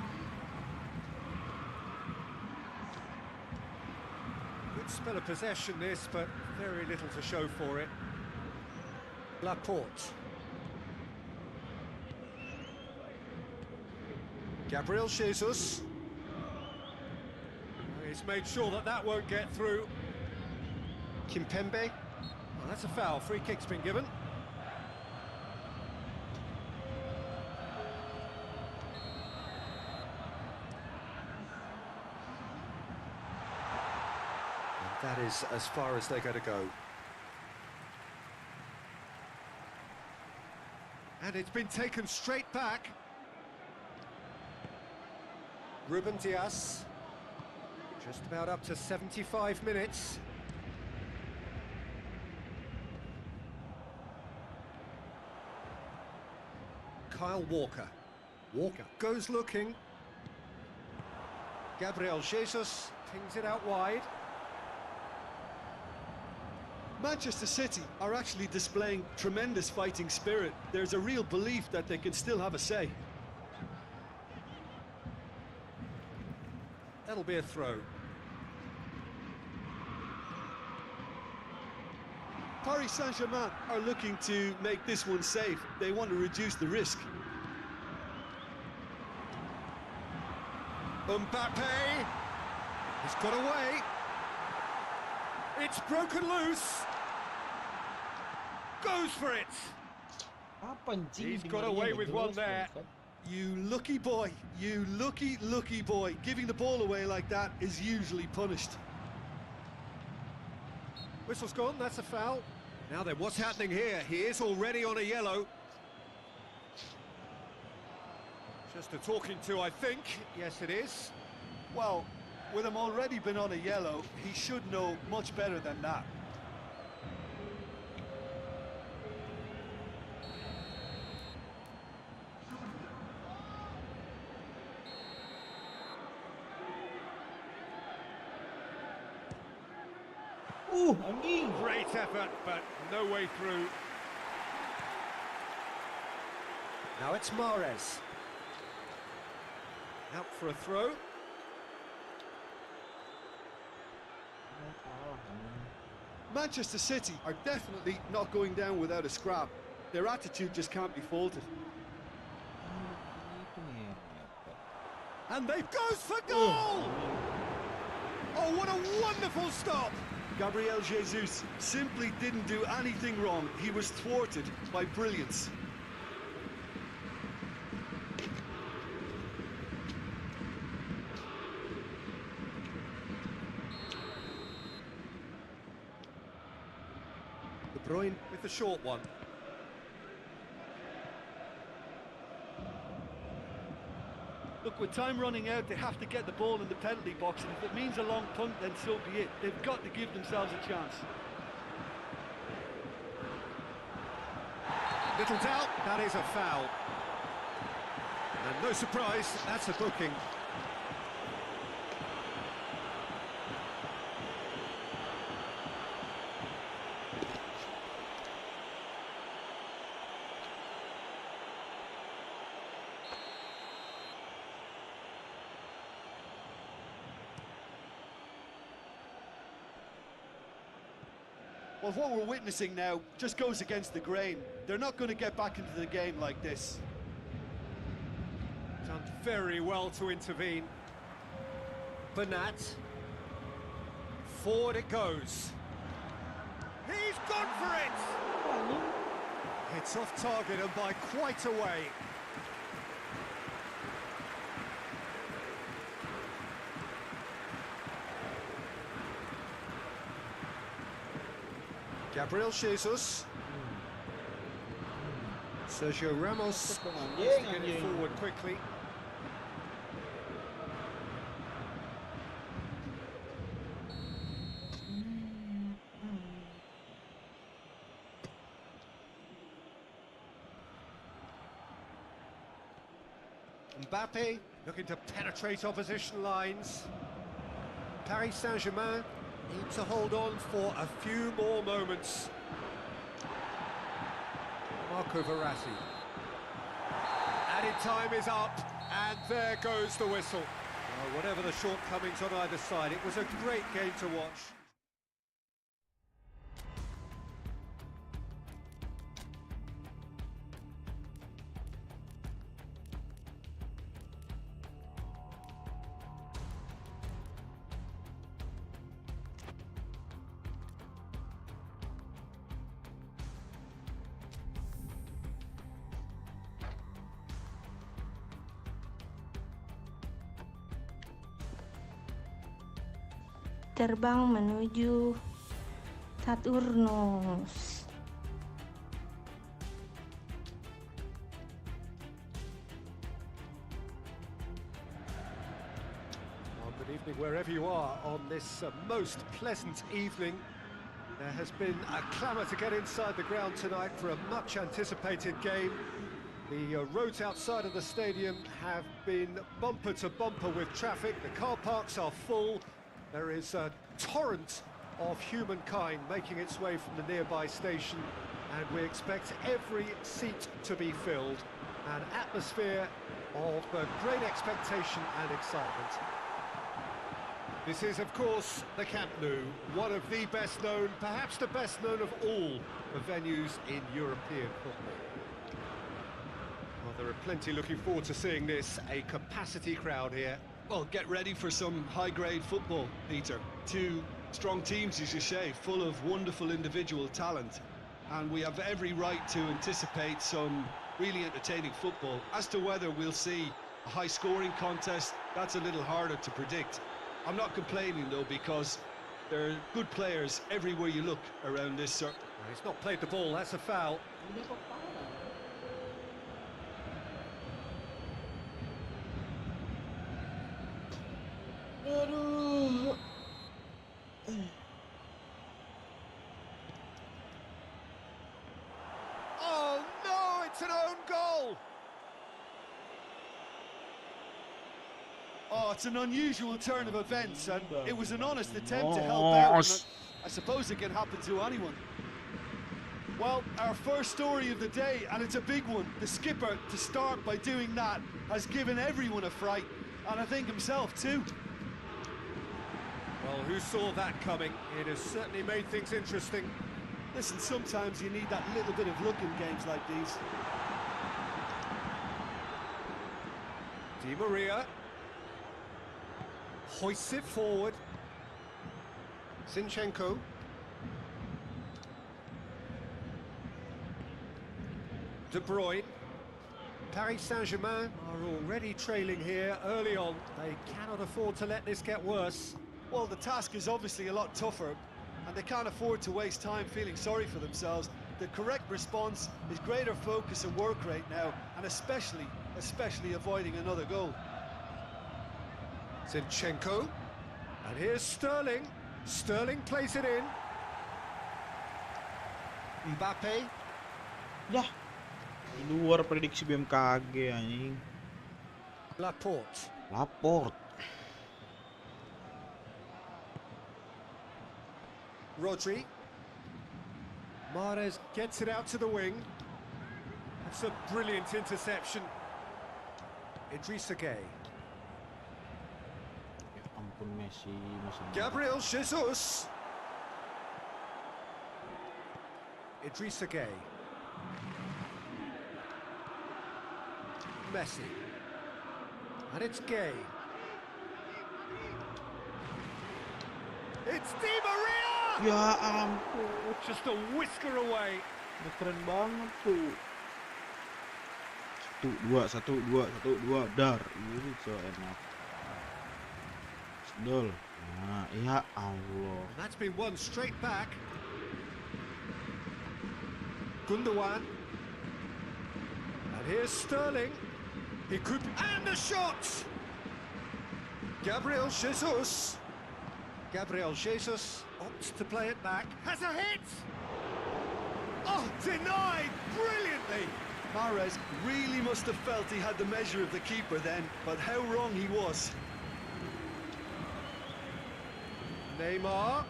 Good spell of possession this, but very little to show for it. Laporte. Gabriel Jesus. He's made sure that that won't get through. Kimpembe. Well, that's a foul. Free kick's been given. That is as far as they're going to go. And it's been taken straight back. Ruben Dias. Just about up to 75 minutes. Kyle Walker. Walker goes looking. Gabriel Jesus pings it out wide. Manchester City are actually displaying tremendous fighting spirit. There's a real belief that they can still have a say. That'll be a throw. Paris Saint-Germain are looking to make this one safe. They want to reduce the risk. Mbappe. He's got away. It's broken loose. Goes for it. Apa anjing? He's Di got Maria away nggak with jelas, one there. bangsat. You lucky boy, you lucky boy. Giving the ball away like that is usually punished. Whistle's gone, that's a foul. Now then, what's happening here? He is already on a yellow. Just a talking to, I think. Yes, it is. Well, with him already been on a yellow, he should know much better than that. Anjing. Great effort, but no way through. Now it's Mahrez. Out for a throw. Manchester City are definitely not going down without a scrap. Their attitude just can't be faulted. And they goes for goal! Oh, what a wonderful stop! Gabriel Jesus simply didn't do anything wrong. He was thwarted by brilliance. De Bruyne with the short one. Look, with time running out, they have to get the ball in the penalty box, and if it means a long punt, then so be it. They've got to give themselves a chance. Little doubt, that is a foul. And no surprise, that's a booking. Well, what we're witnessing now just goes against the grain. They're not going to get back into the game like this. Done very well to intervene. Bernat. Forward it goes. He's gone for it! It's off target and by quite a way. Gabriel Jesus. Sergio Ramos wants to get it forward quickly. Mbappe looking to penetrate opposition lines. Paris Saint-Germain need to hold on for a few more moments. Marco Verratti. Added time is up, and there goes the whistle. Well, whatever the shortcomings on either side, it was a great game to watch. Terbang menuju Saturnus. Well, good evening wherever you are on this most pleasant evening. There has been a clamour to get inside the ground tonight for a much anticipated game. The roads outside of the stadium have been bumper to bumper with traffic. The car parks are full. There is a torrent of humankind making its way from the nearby station, and we expect every seat to be filled. An atmosphere of great expectation and excitement. This is, of course, the Camp Nou, one of the best known, perhaps the best known of all the venues in European football. Well, there are plenty looking forward to seeing this, a capacity crowd here. Well, get ready for some high-grade football, Peter. Two strong teams, as you say, full of wonderful individual talent. And we have every right to anticipate some really entertaining football. As to whether we'll see a high-scoring contest, that's a little harder to predict. I'm not complaining, though, because there are good players everywhere you look around this circuit. Well, he's not played the ball, that's a foul. Oh no, it's an own goal! Oh, it's an unusual turn of events, and it was an honest attempt to help out. And I suppose it can happen to anyone. Well, our first story of the day, and it's a big one. The skipper, to start by doing that, has given everyone a fright, and I think himself too. Well, who saw that coming? It has certainly made things interesting. Listen, sometimes you need that little bit of luck in games like these. Di Maria hoists it forward. Zinchenko. De Bruyne. Paris Saint-Germain are already trailing here early on. They cannot afford to let this get worse. Well, the task is obviously a lot tougher, and they can't afford to waste time feeling sorry for themselves. The correct response is greater focus and work rate now, and especially avoiding another goal. Zinchenko. And here's Sterling. Sterling plays it in. Mbappe. Dah. Di luar prediksi BMKG anjing. Laporte. Laport. Rodri. Mahrez gets it out to the wing. That's a brilliant interception. Idrissa Gueye. Ya ampun Messi masih. Gabriel Jesus. Idrissa Gueye. Messi. And it's Gueye. It's Di Maria! Ya ampun. Just a whisker away. Keren banget tuh. 1-2 dar. Ini so enak. Sedol. Nah, ya Allah. That's been won straight back. Gundogan. And here's Sterling. He could... And the shot! Gabriel Jesus. Gabriel Jesus opts to play it back. Has a hit! Oh, denied brilliantly! Mahrez really must have felt he had the measure of the keeper then, but how wrong he was. Neymar.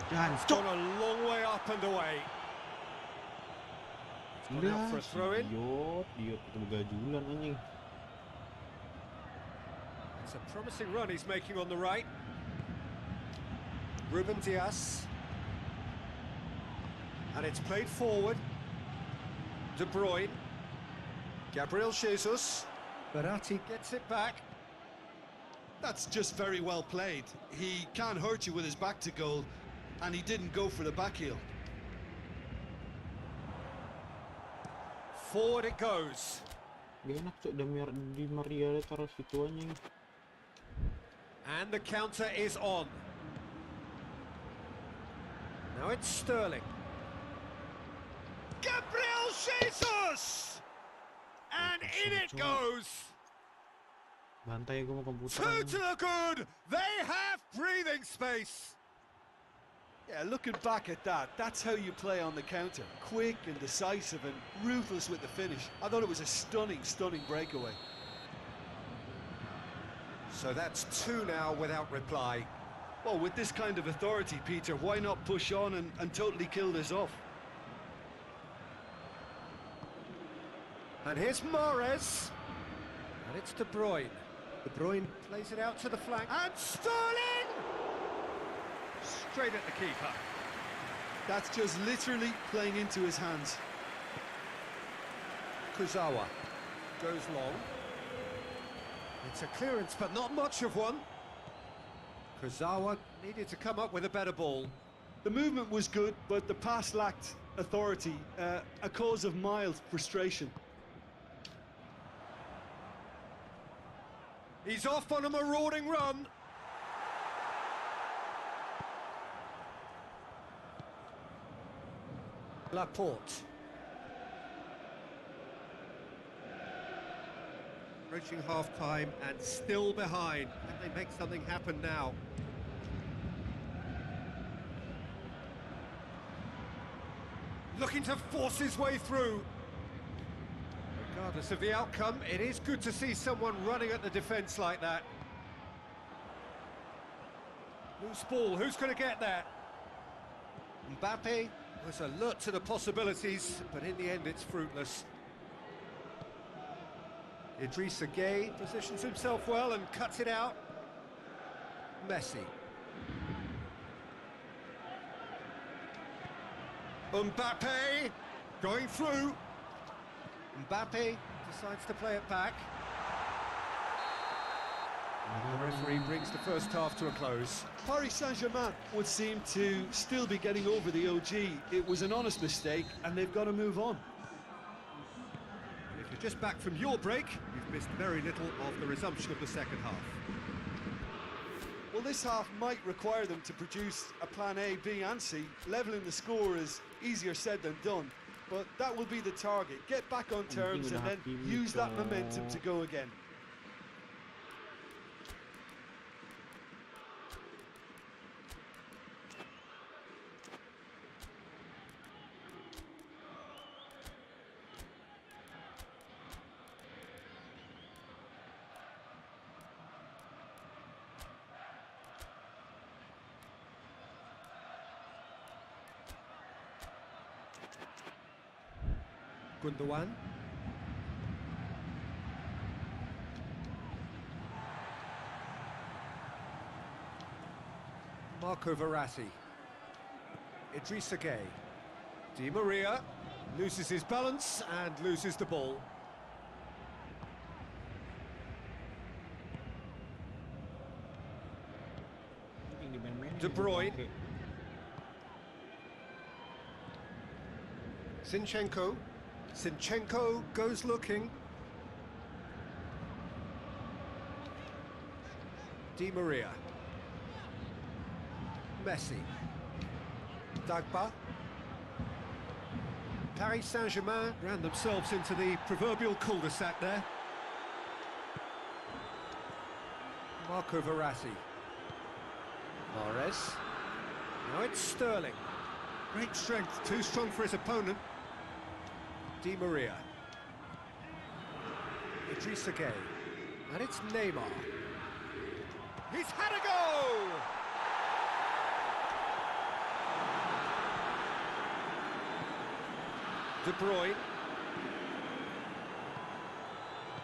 Jangan It's gone a long way up and away. It's gone out for a throw-in. Diot ketemu gajulan anjing. It's a promising run he's making on the right. Ruben Dias. And it's played forward. De Bruyne. Gabriel Jesus. Verratti gets it back. That's just very well played. He can't hurt you with his back to goal, and he didn't go for the back heel. Forward it goes. Gak enak cok Di Maria taruh situ anjing. And the counter is on. Now it's Sterling. Gabriel Jesus! And in it goes! Bantai gue mau komputer. Two to the good! They have breathing space! Yeah, looking back at that, that's how you play on the counter. Quick and decisive and ruthless with the finish. I thought it was a stunning breakaway. So that's two now without reply. Well, with this kind of authority, Peter, why not push on and totally kill this off? And here's Mahrez. And it's De Bruyne. De Bruyne plays it out to the flank. And Sterling! Straight at the keeper. That's just literally playing into his hands. Kurzawa goes long. It's a clearance, but not much of one. Kurzawa needed to come up with a better ball. The movement was good, but the pass lacked authority, a cause of mild frustration. He's off on a marauding run. Laporte. Approaching half-time and still behind. Can they make something happen now? Looking to force his way through. Regardless of the outcome, it is good to see someone running at the defence like that. Loose ball, who's going to get there? Mbappe was alert to the possibilities, but in the end it's fruitless. Idrissa Gueye positions himself well and cuts it out. Messi. Mbappe going through. Mbappe decides to play it back. The referee brings the first half to a close. Paris Saint-Germain would seem to still be getting over the OG. It was an honest mistake, and they've got to move on. And if you're just back from your break, you've missed very little of the resumption of the second half. Well, this half might require them to produce a plan A, B and C. Levelling the score is easier said than done, but that will be the target. Get back on terms and then use that momentum to go again. Gundogan. Marco Verratti. Idrissa Gueye. Di Maria loses his balance and loses the ball. De Bruyne. Zinchenko. Zinchenko goes looking. Di Maria. Messi. Dagba. Paris Saint-Germain ran themselves into the proverbial cul-de-sac there. Marco Verratti. Mahrez. Now it's Sterling. Great strength, too strong for his opponent. Di Maria. Idrissa Gueye. And it's Neymar. He's had a go! De Bruyne.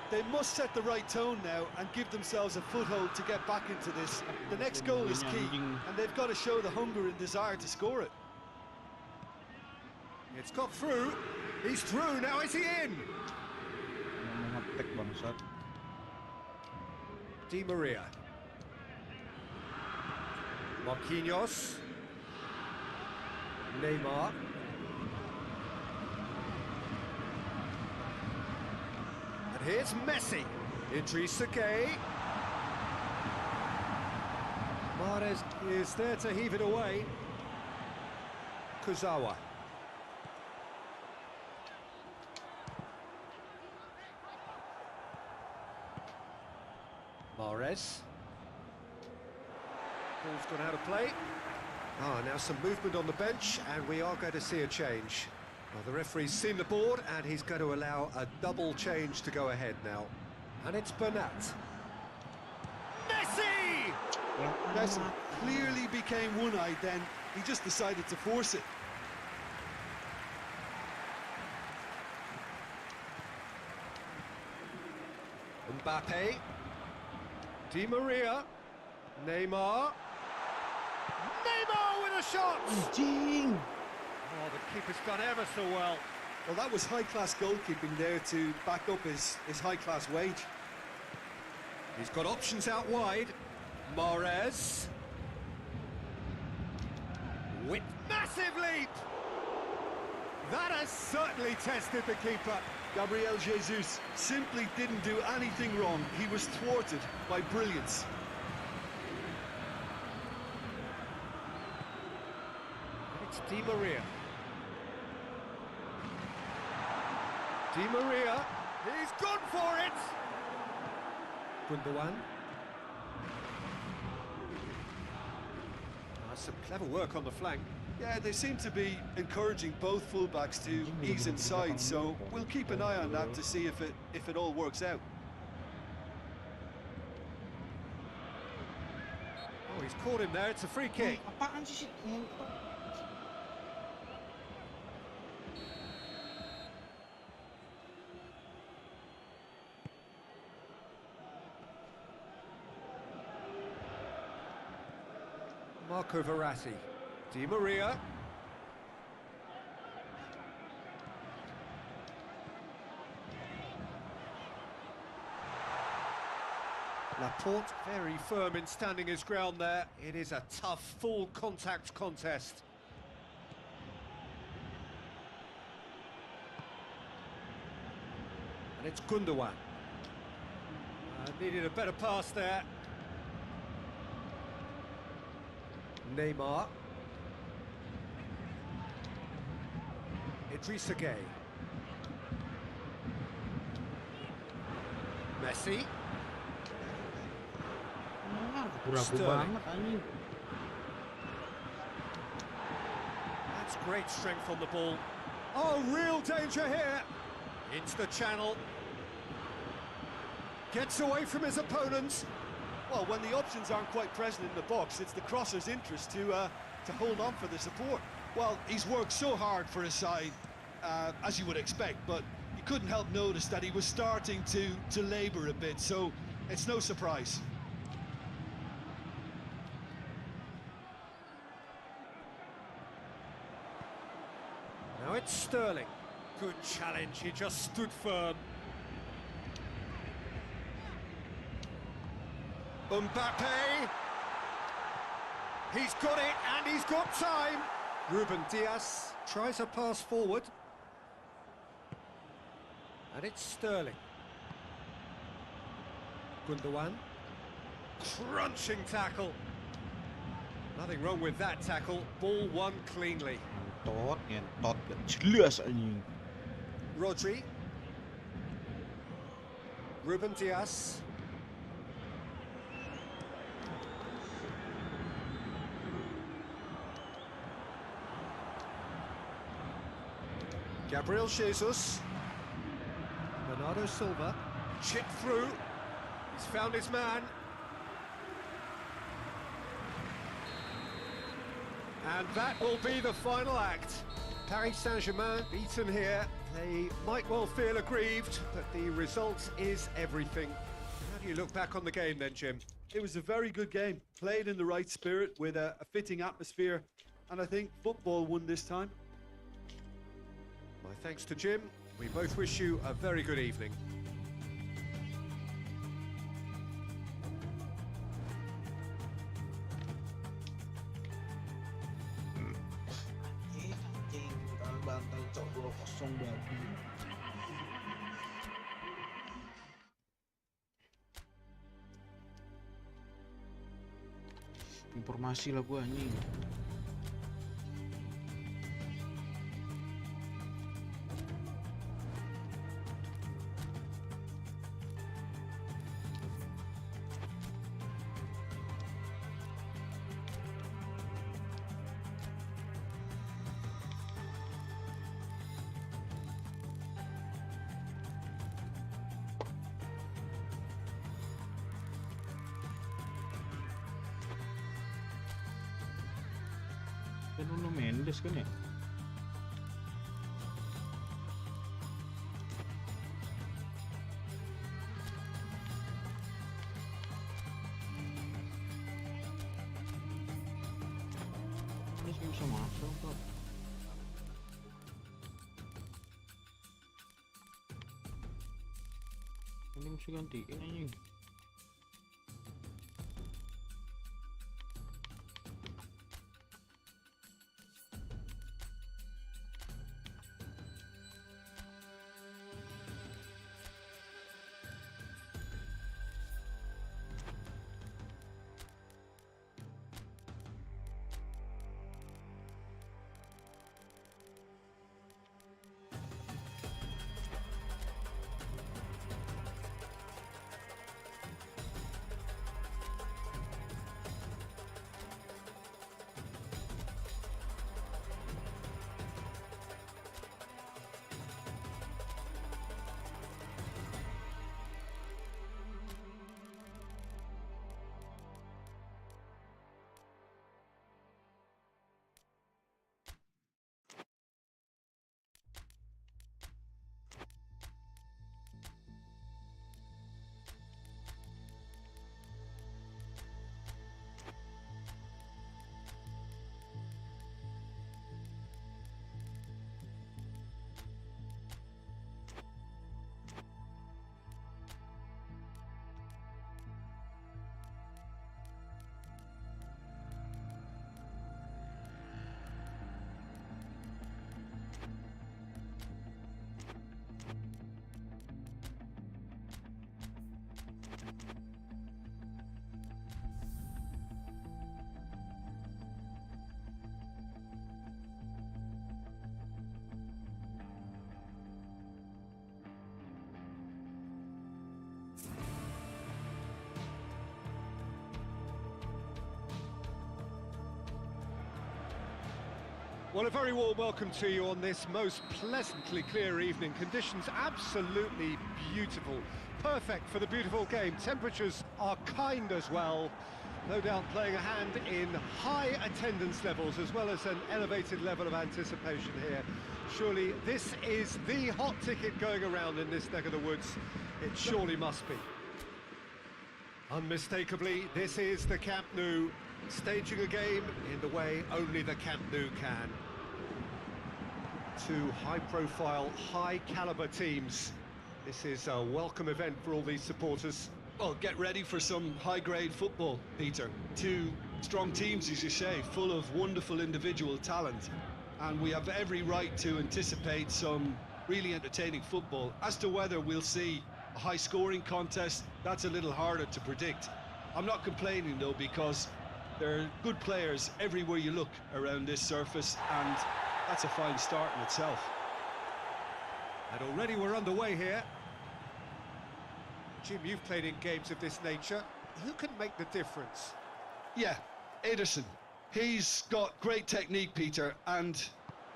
They must set the right tone now and give themselves a foothold to get back into this. The next goal is key, and they've got to show the hunger and desire to score it. It's got through. He's through. Now is he in? Di Maria. Marquinhos. Neymar. And here's Messi. Idrissa Gueye. Mahrez is there to heave it away. Kurzawa. Mahrez. Ball's gone out of play. Now some movement on the bench, and we are going to see a change. Well, the referee's seen the board, and he's going to allow a double change to go ahead now. And it's Bernat. Messi! Messi clearly became one-eyed then. He just decided to force it. Mbappe. Di Maria. Neymar. Neymar with a shot! Oh, the keeper's done ever so well. Well, that was high-class goalkeeping there to back up his high-class wage. He's got options out wide. Mahrez. With massive leap! That has certainly tested the keeper. Gabriel Jesus simply didn't do anything wrong. He was thwarted by brilliance. It's Di Maria. Di Maria. He's gone for it! Gundogan. Some clever work on the flank. Yeah, they seem to be encouraging both fullbacks to ease inside, so we'll keep an eye on that to see if it all works out. Oh, he's caught him there. It's a free kick. Apaan sih? Marco Verratti. Di Maria. Laporte very firm in standing his ground there. It is a tough full contact contest. And it's Gundogan. Needed a better pass there. Neymar. Idrissa Gueye. Messi. Ragu banget anjing. That's great strength on the ball. Oh, real danger here. Into the channel. Gets away from his opponents. Well, when the options aren't quite present in the box, it's the crosser's interest to hold on for the support. Well, he's worked so hard for his side. as you would expect, but you couldn't help notice that he was starting to labour a bit, so it's no surprise. Now it's Sterling. Good challenge, he just stood firm. Mbappe! He's got it, and he's got time! Ruben Diaz tries a pass forward. And it's Sterling. Gundogan. Crunching tackle. Nothing wrong with that tackle. Ball won cleanly. Ngentot, gak jelas anjing. Rodri. Ruben Diaz. Gabriel Jesus. Bernardo Silva. Chip through. He's found his man. And that will be the final act. Paris Saint-Germain beaten here. They might well feel aggrieved, but the result is everything. How do you look back on the game then, Jim? It was a very good game, played in the right spirit with a fitting atmosphere, and I think football won this time. My thanks to Jim. We both wish you a very good evening. Anjing, kita bantai cok 2-0 babi. Informasi lah gua anjing. Nuno Mendes kan ya? Ini bisa masuk kok. Ini mesti gantiin anjing. Well, a very warm welcome to you on this most pleasantly clear evening. Conditions absolutely beautiful. Perfect for the beautiful game. Temperatures are kind as well. No doubt playing a hand in high attendance levels as well as an elevated level of anticipation here. Surely this is the hot ticket going around in this neck of the woods. It surely must be. Unmistakably, this is the Camp Nou, staging a game in the way only the Camp Nou can. Two high-profile, high-caliber teams. This is a welcome event for all these supporters. Well, get ready for some high-grade football, Peter. Two strong teams, as you say, full of wonderful individual talent. And we have every right to anticipate some really entertaining football. As to whether we'll see a high-scoring contest, that's a little harder to predict. I'm not complaining, though, because there are good players everywhere you look around this surface, and that's a fine start in itself. And already we're underway here. Jim, you've played in games of this nature. Who can make the difference? Yeah, Ederson. He's got great technique, Peter, and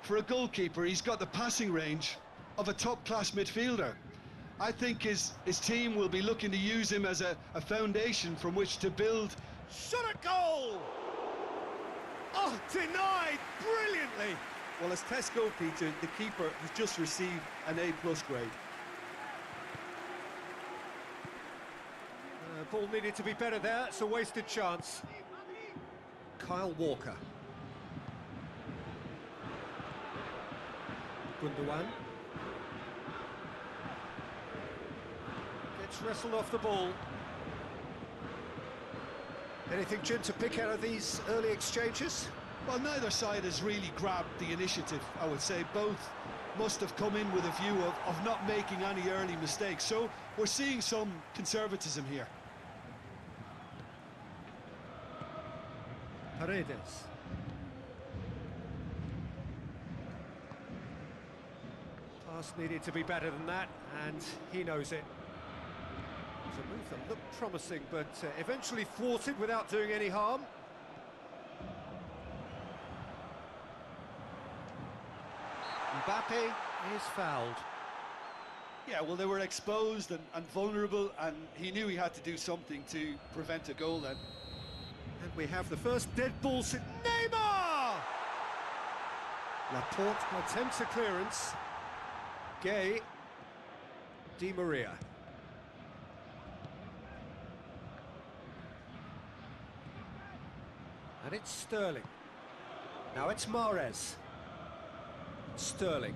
for a goalkeeper, he's got the passing range of a top-class midfielder. I think his team will be looking to use him as a foundation from which to build. Shot at goal! Oh, denied brilliantly! Well, as tests go, Peter, the keeper has just received an A+ grade. Ball needed to be better there. It's a wasted chance. Kyle Walker. Gundogan. Gets wrestled off the ball. Anything, Jim, to pick out of these early exchanges? Well, neither side has really grabbed the initiative, I would say. Both must have come in with a view of not making any early mistakes. So we're seeing some conservatism here. Paredes. Pass needed to be better than that, and he knows it. It's a move that looked promising, but eventually thwarted without doing any harm. Mbappe is fouled. Yeah, well, they were exposed and vulnerable, and he knew he had to do something to prevent a goal then. And we have the first dead ball. Neymar! Laporte attempts a clearance. Gay. Di Maria. And it's Sterling. Now it's Mahrez. Sterling.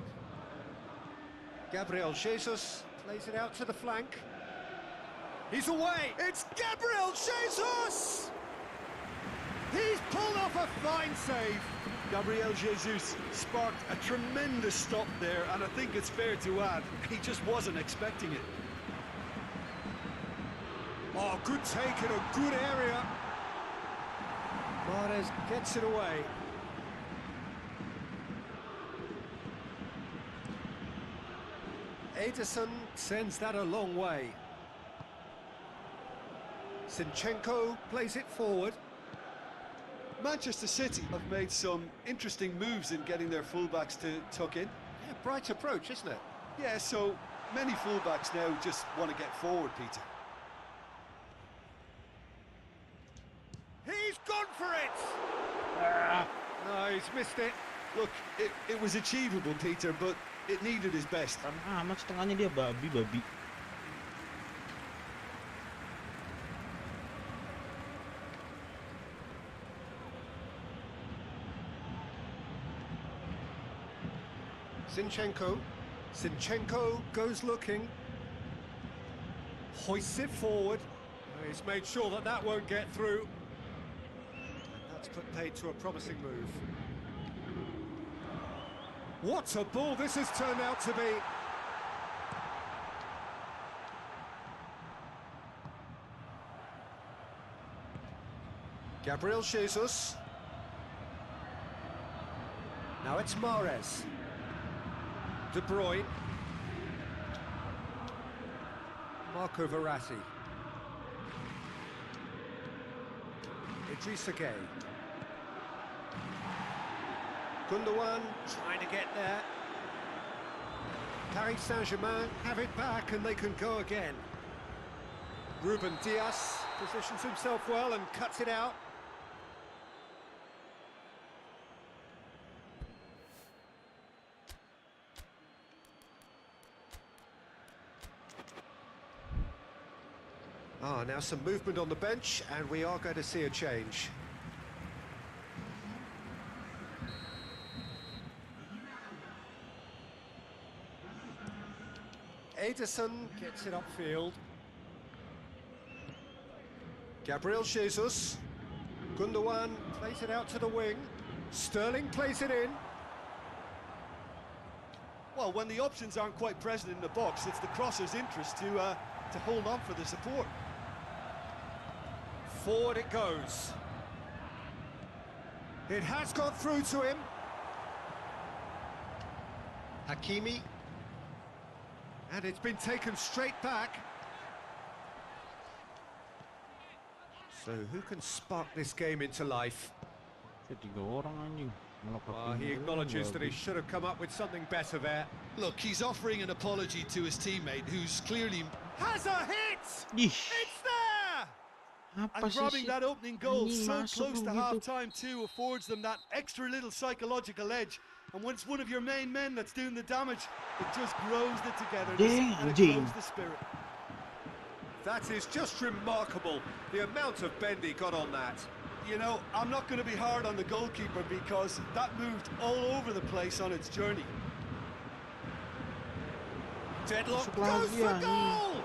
Gabriel Jesus plays it out to the flank. He's away! It's Gabriel Jesus! He's pulled off a fine save. Gabriel Jesus sparked a tremendous stop there, and I think it's fair to add, he just wasn't expecting it. Oh, good take in a good area. Mahrez gets it away. Ederson sends that a long way. Zinchenko plays it forward. Manchester City have made some interesting moves in getting their fullbacks to tuck in. Yeah, bright approach, isn't it? Yeah, so many fullbacks now just want to get forward, Peter. He's gone for it! No, he's missed it. Look, it was achievable, Peter, but it needed his best. Amat setengahnya dia babi. Zinchenko goes looking. Hoists it forward. He's made sure that that won't get through. And that's put paid to a promising move. What a ball this has turned out to be. Gabriel Jesus. Now it's Mahrez. De Bruyne. Marco Verratti. Idrissa Gueye. Gundogan trying to get there. Paris Saint-Germain have it back and they can go again. Ruben Dias. Positions himself well and cuts it out. Now some movement on the bench, and we are going to see a change. Ederson gets it upfield. Gabriel Jesus. Gundogan plays it out to the wing. Sterling plays it in. Well, when the options aren't quite present in the box, it's the crosser's interest to hold on for the support. Forward it goes. It has got through to him. Hakimi. And it's been taken straight back. So who can spark this game into life? He acknowledges that he should have come up with something better there. Look, he's offering an apology to his teammate, who's clearly... Has a hit! Ish. It's there! And grabbing that opening goal so close to half-time too affords them that extra little psychological edge. And when it's one of your main men that's doing the damage, it just grows the togetherness and it grows the spirit. That is just remarkable, the amount of bend he got on that. You know, I'm not going to be hard on the goalkeeper because that moved all over the place on its journey. Deadlock goes for goal!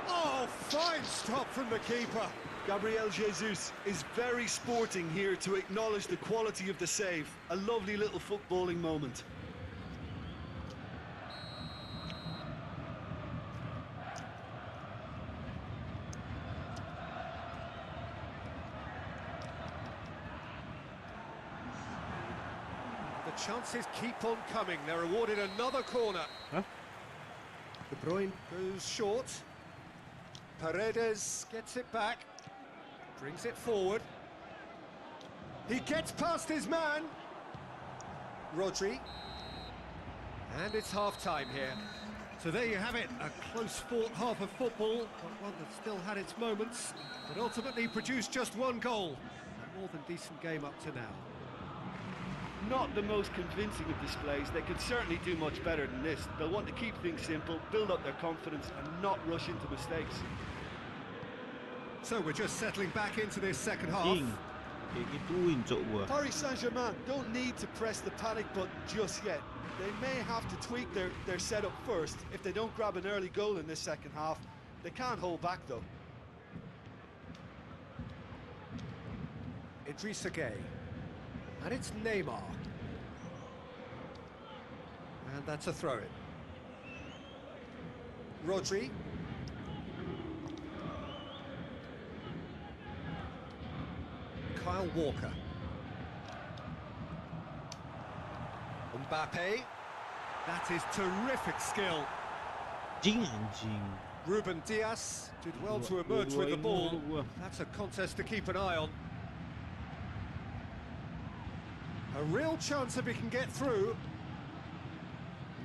Oh, fine stop from the keeper. Gabriel Jesus is very sporting here to acknowledge the quality of the save. A lovely little footballing moment. The chances keep on coming. They're awarded another corner. Huh? De Bruyne goes short. Paredes gets it back. Brings it forward. He gets past his man. Rodri. And it's half-time here. So there you have it, a close-fought half of football, but one that still had its moments, but ultimately produced just one goal. A more than decent game up to now. Not the most convincing of displays. They could certainly do much better than this. They'll want to keep things simple, build up their confidence and not rush into mistakes. So we're just settling back into this second half. Paris Saint-Germain don't need to press the panic button just yet. They may have to tweak their setup first. If they don't grab an early goal in this second half, they can't hold back though. Idrissa Gueye. And it's Neymar. And that's a throw-in. Rodri. Kyle Walker. Mbappe. That is terrific skill. Ruben Diaz did well to emerge with the ball. That's a contest to keep an eye on. A real chance if he can get through.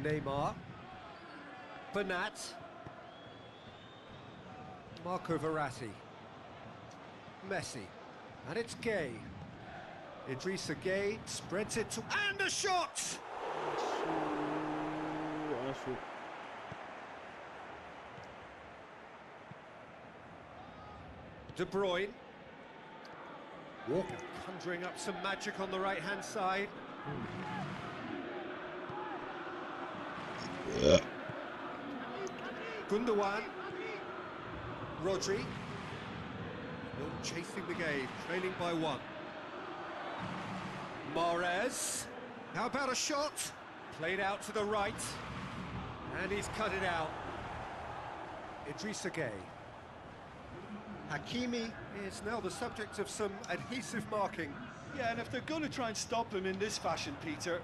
Neymar. Bernat. Marco Verratti. Messi. And it's Gueye. Idrissa Gueye spreads it to... And a shot! De Bruyne. Walker conjuring up some magic on the right-hand side. Gundogan. Rodri. Still chasing the game, trailing by one. Mahrez. How about a shot? Played out to the right. And he's cut it out. Idrissa Gueye. Hakimi is now the subject of some adhesive marking. Yeah, and if they're going to try and stop him in this fashion, Peter,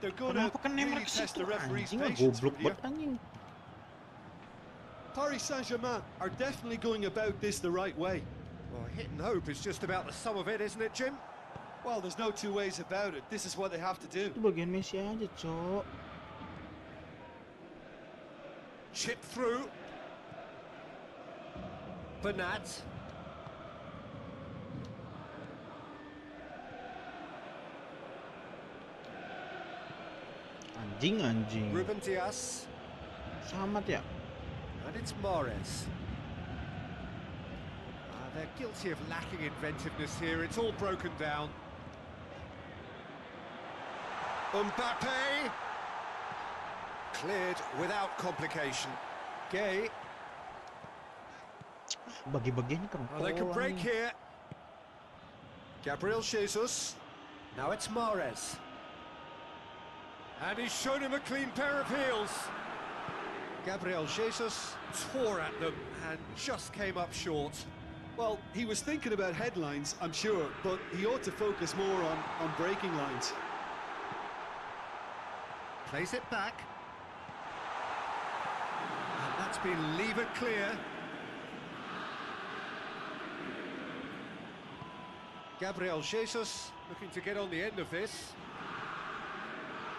they're going to really test the referee's patience from here. Paris Saint-Germain are definitely going about this the right way. Well, hit and hope is just about the sum of it, isn't it, Jim? Well, there's no two ways about it. This is what they have to do. Itu bagian Messi aja, Cok. Chip through. Bernat. Anjing. Ruben Dias. Selamat ya. And it's Mahrez. They're guilty of lacking inventiveness here. It's all broken down. Mbappe. Cleared without complication. Gay. Bagi-bagian Oh, they can break kerongkongan. here. Gabriel Jesus. Now it's Mahrez. And he's shown him a clean pair of heels. Gabriel Jesus tore at them and just came up short. Well, he was thinking about headlines, I'm sure, but he ought to focus more on breaking lines. Plays it back. And that's been levered clear. Gabriel Jesus looking to get on the end of this.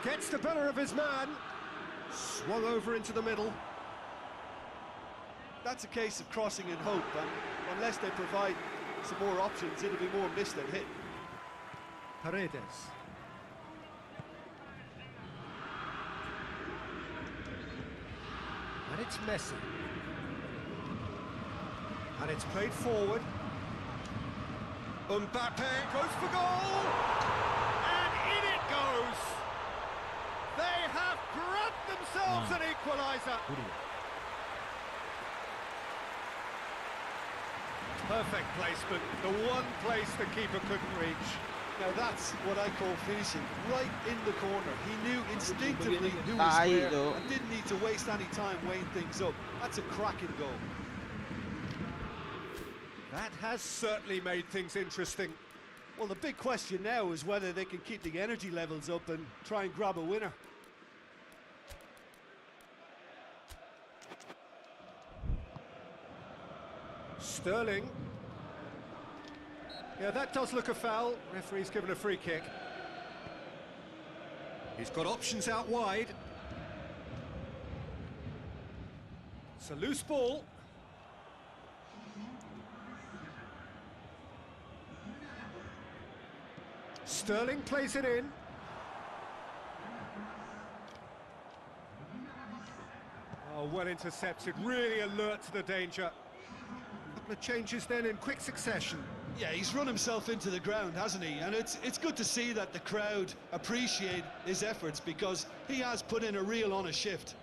Gets the better of his man. Swung over into the middle. That's a case of crossing in hope, and unless they provide some more options, it'll be more missed than hit. Paredes. And it's Messi. And it's played forward. Mbappe goes for goal! And in it goes! They have grabbed themselves an equaliser! Perfect placement, the one place the keeper couldn't reach. Now that's what I call finishing, right in the corner. He knew instinctively who was Tai where though. and didn't need to waste any time weighing things up. That's a cracking goal. That has certainly made things interesting. Well, the big question now is whether they can keep the energy levels up and try and grab a winner. Sterling. Yeah, that does look a foul. Referee's given a free kick. He's got options out wide. It's a loose ball. Sterling plays it in. Oh, well intercepted, really alert to the danger. Couple of changes then in quick succession. Yeah, he's run himself into the ground, hasn't he? And it's good to see that the crowd appreciate his efforts, because he has put in a real honest shift.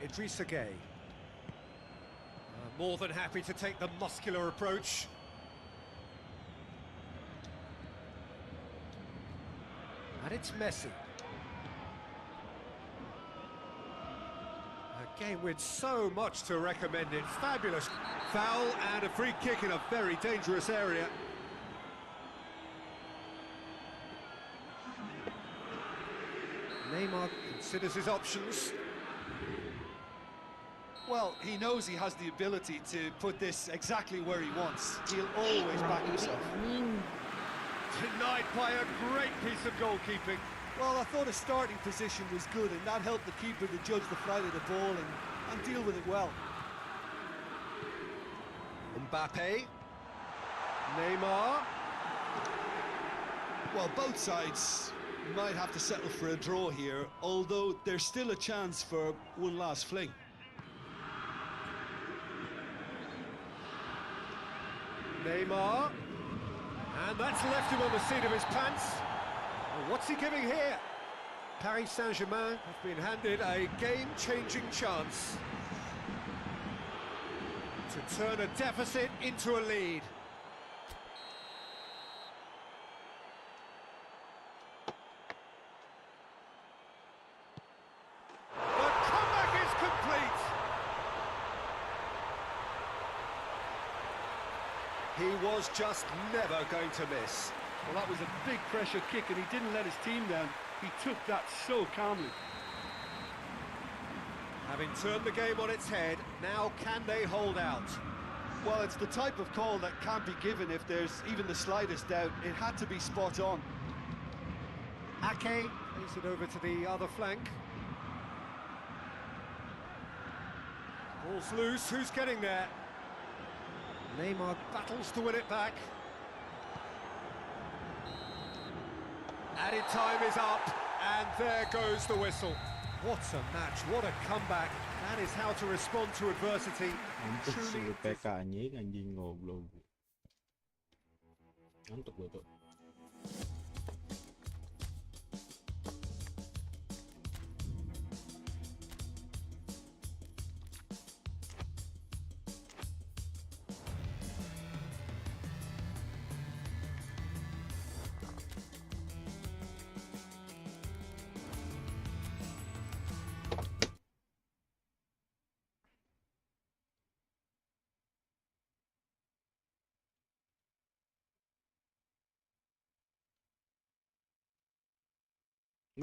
Idrissa Gueye. More than happy to take the muscular approach. And it's Messi. A game with so much to recommend it. Fabulous. Foul and a free kick in a very dangerous area. Neymar considers his options. Well, he knows he has the ability to put this exactly where he wants. He'll always back himself. Denied by a great piece of goalkeeping. Well, I thought his starting position was good, and that helped the keeper to judge the flight of the ball and deal with it well. Mbappe. Neymar. Well, both sides might have to settle for a draw here, although there's still a chance for one last fling. Neymar. And that's left him on the seat of his pants. Well, what's he giving here? Paris Saint-Germain have been handed a game-changing chance to turn a deficit into a lead. The comeback is complete. He was just never going to miss. Well, that was a big pressure kick, and he didn't let his team down. He took that so calmly. Having turned the game on its head, now can they hold out? Well, it's the type of call that can't be given if there's even the slightest doubt. It had to be spot on. Ake plays it over to the other flank. Ball's loose, who's getting there? Neymar battles to win it back. Added time is up, and there goes the whistle. What a match, what a comeback. That is how to respond to adversity. Ngantuk Truly sih PK-nya anjing goblok. Ngantuk gue tuh.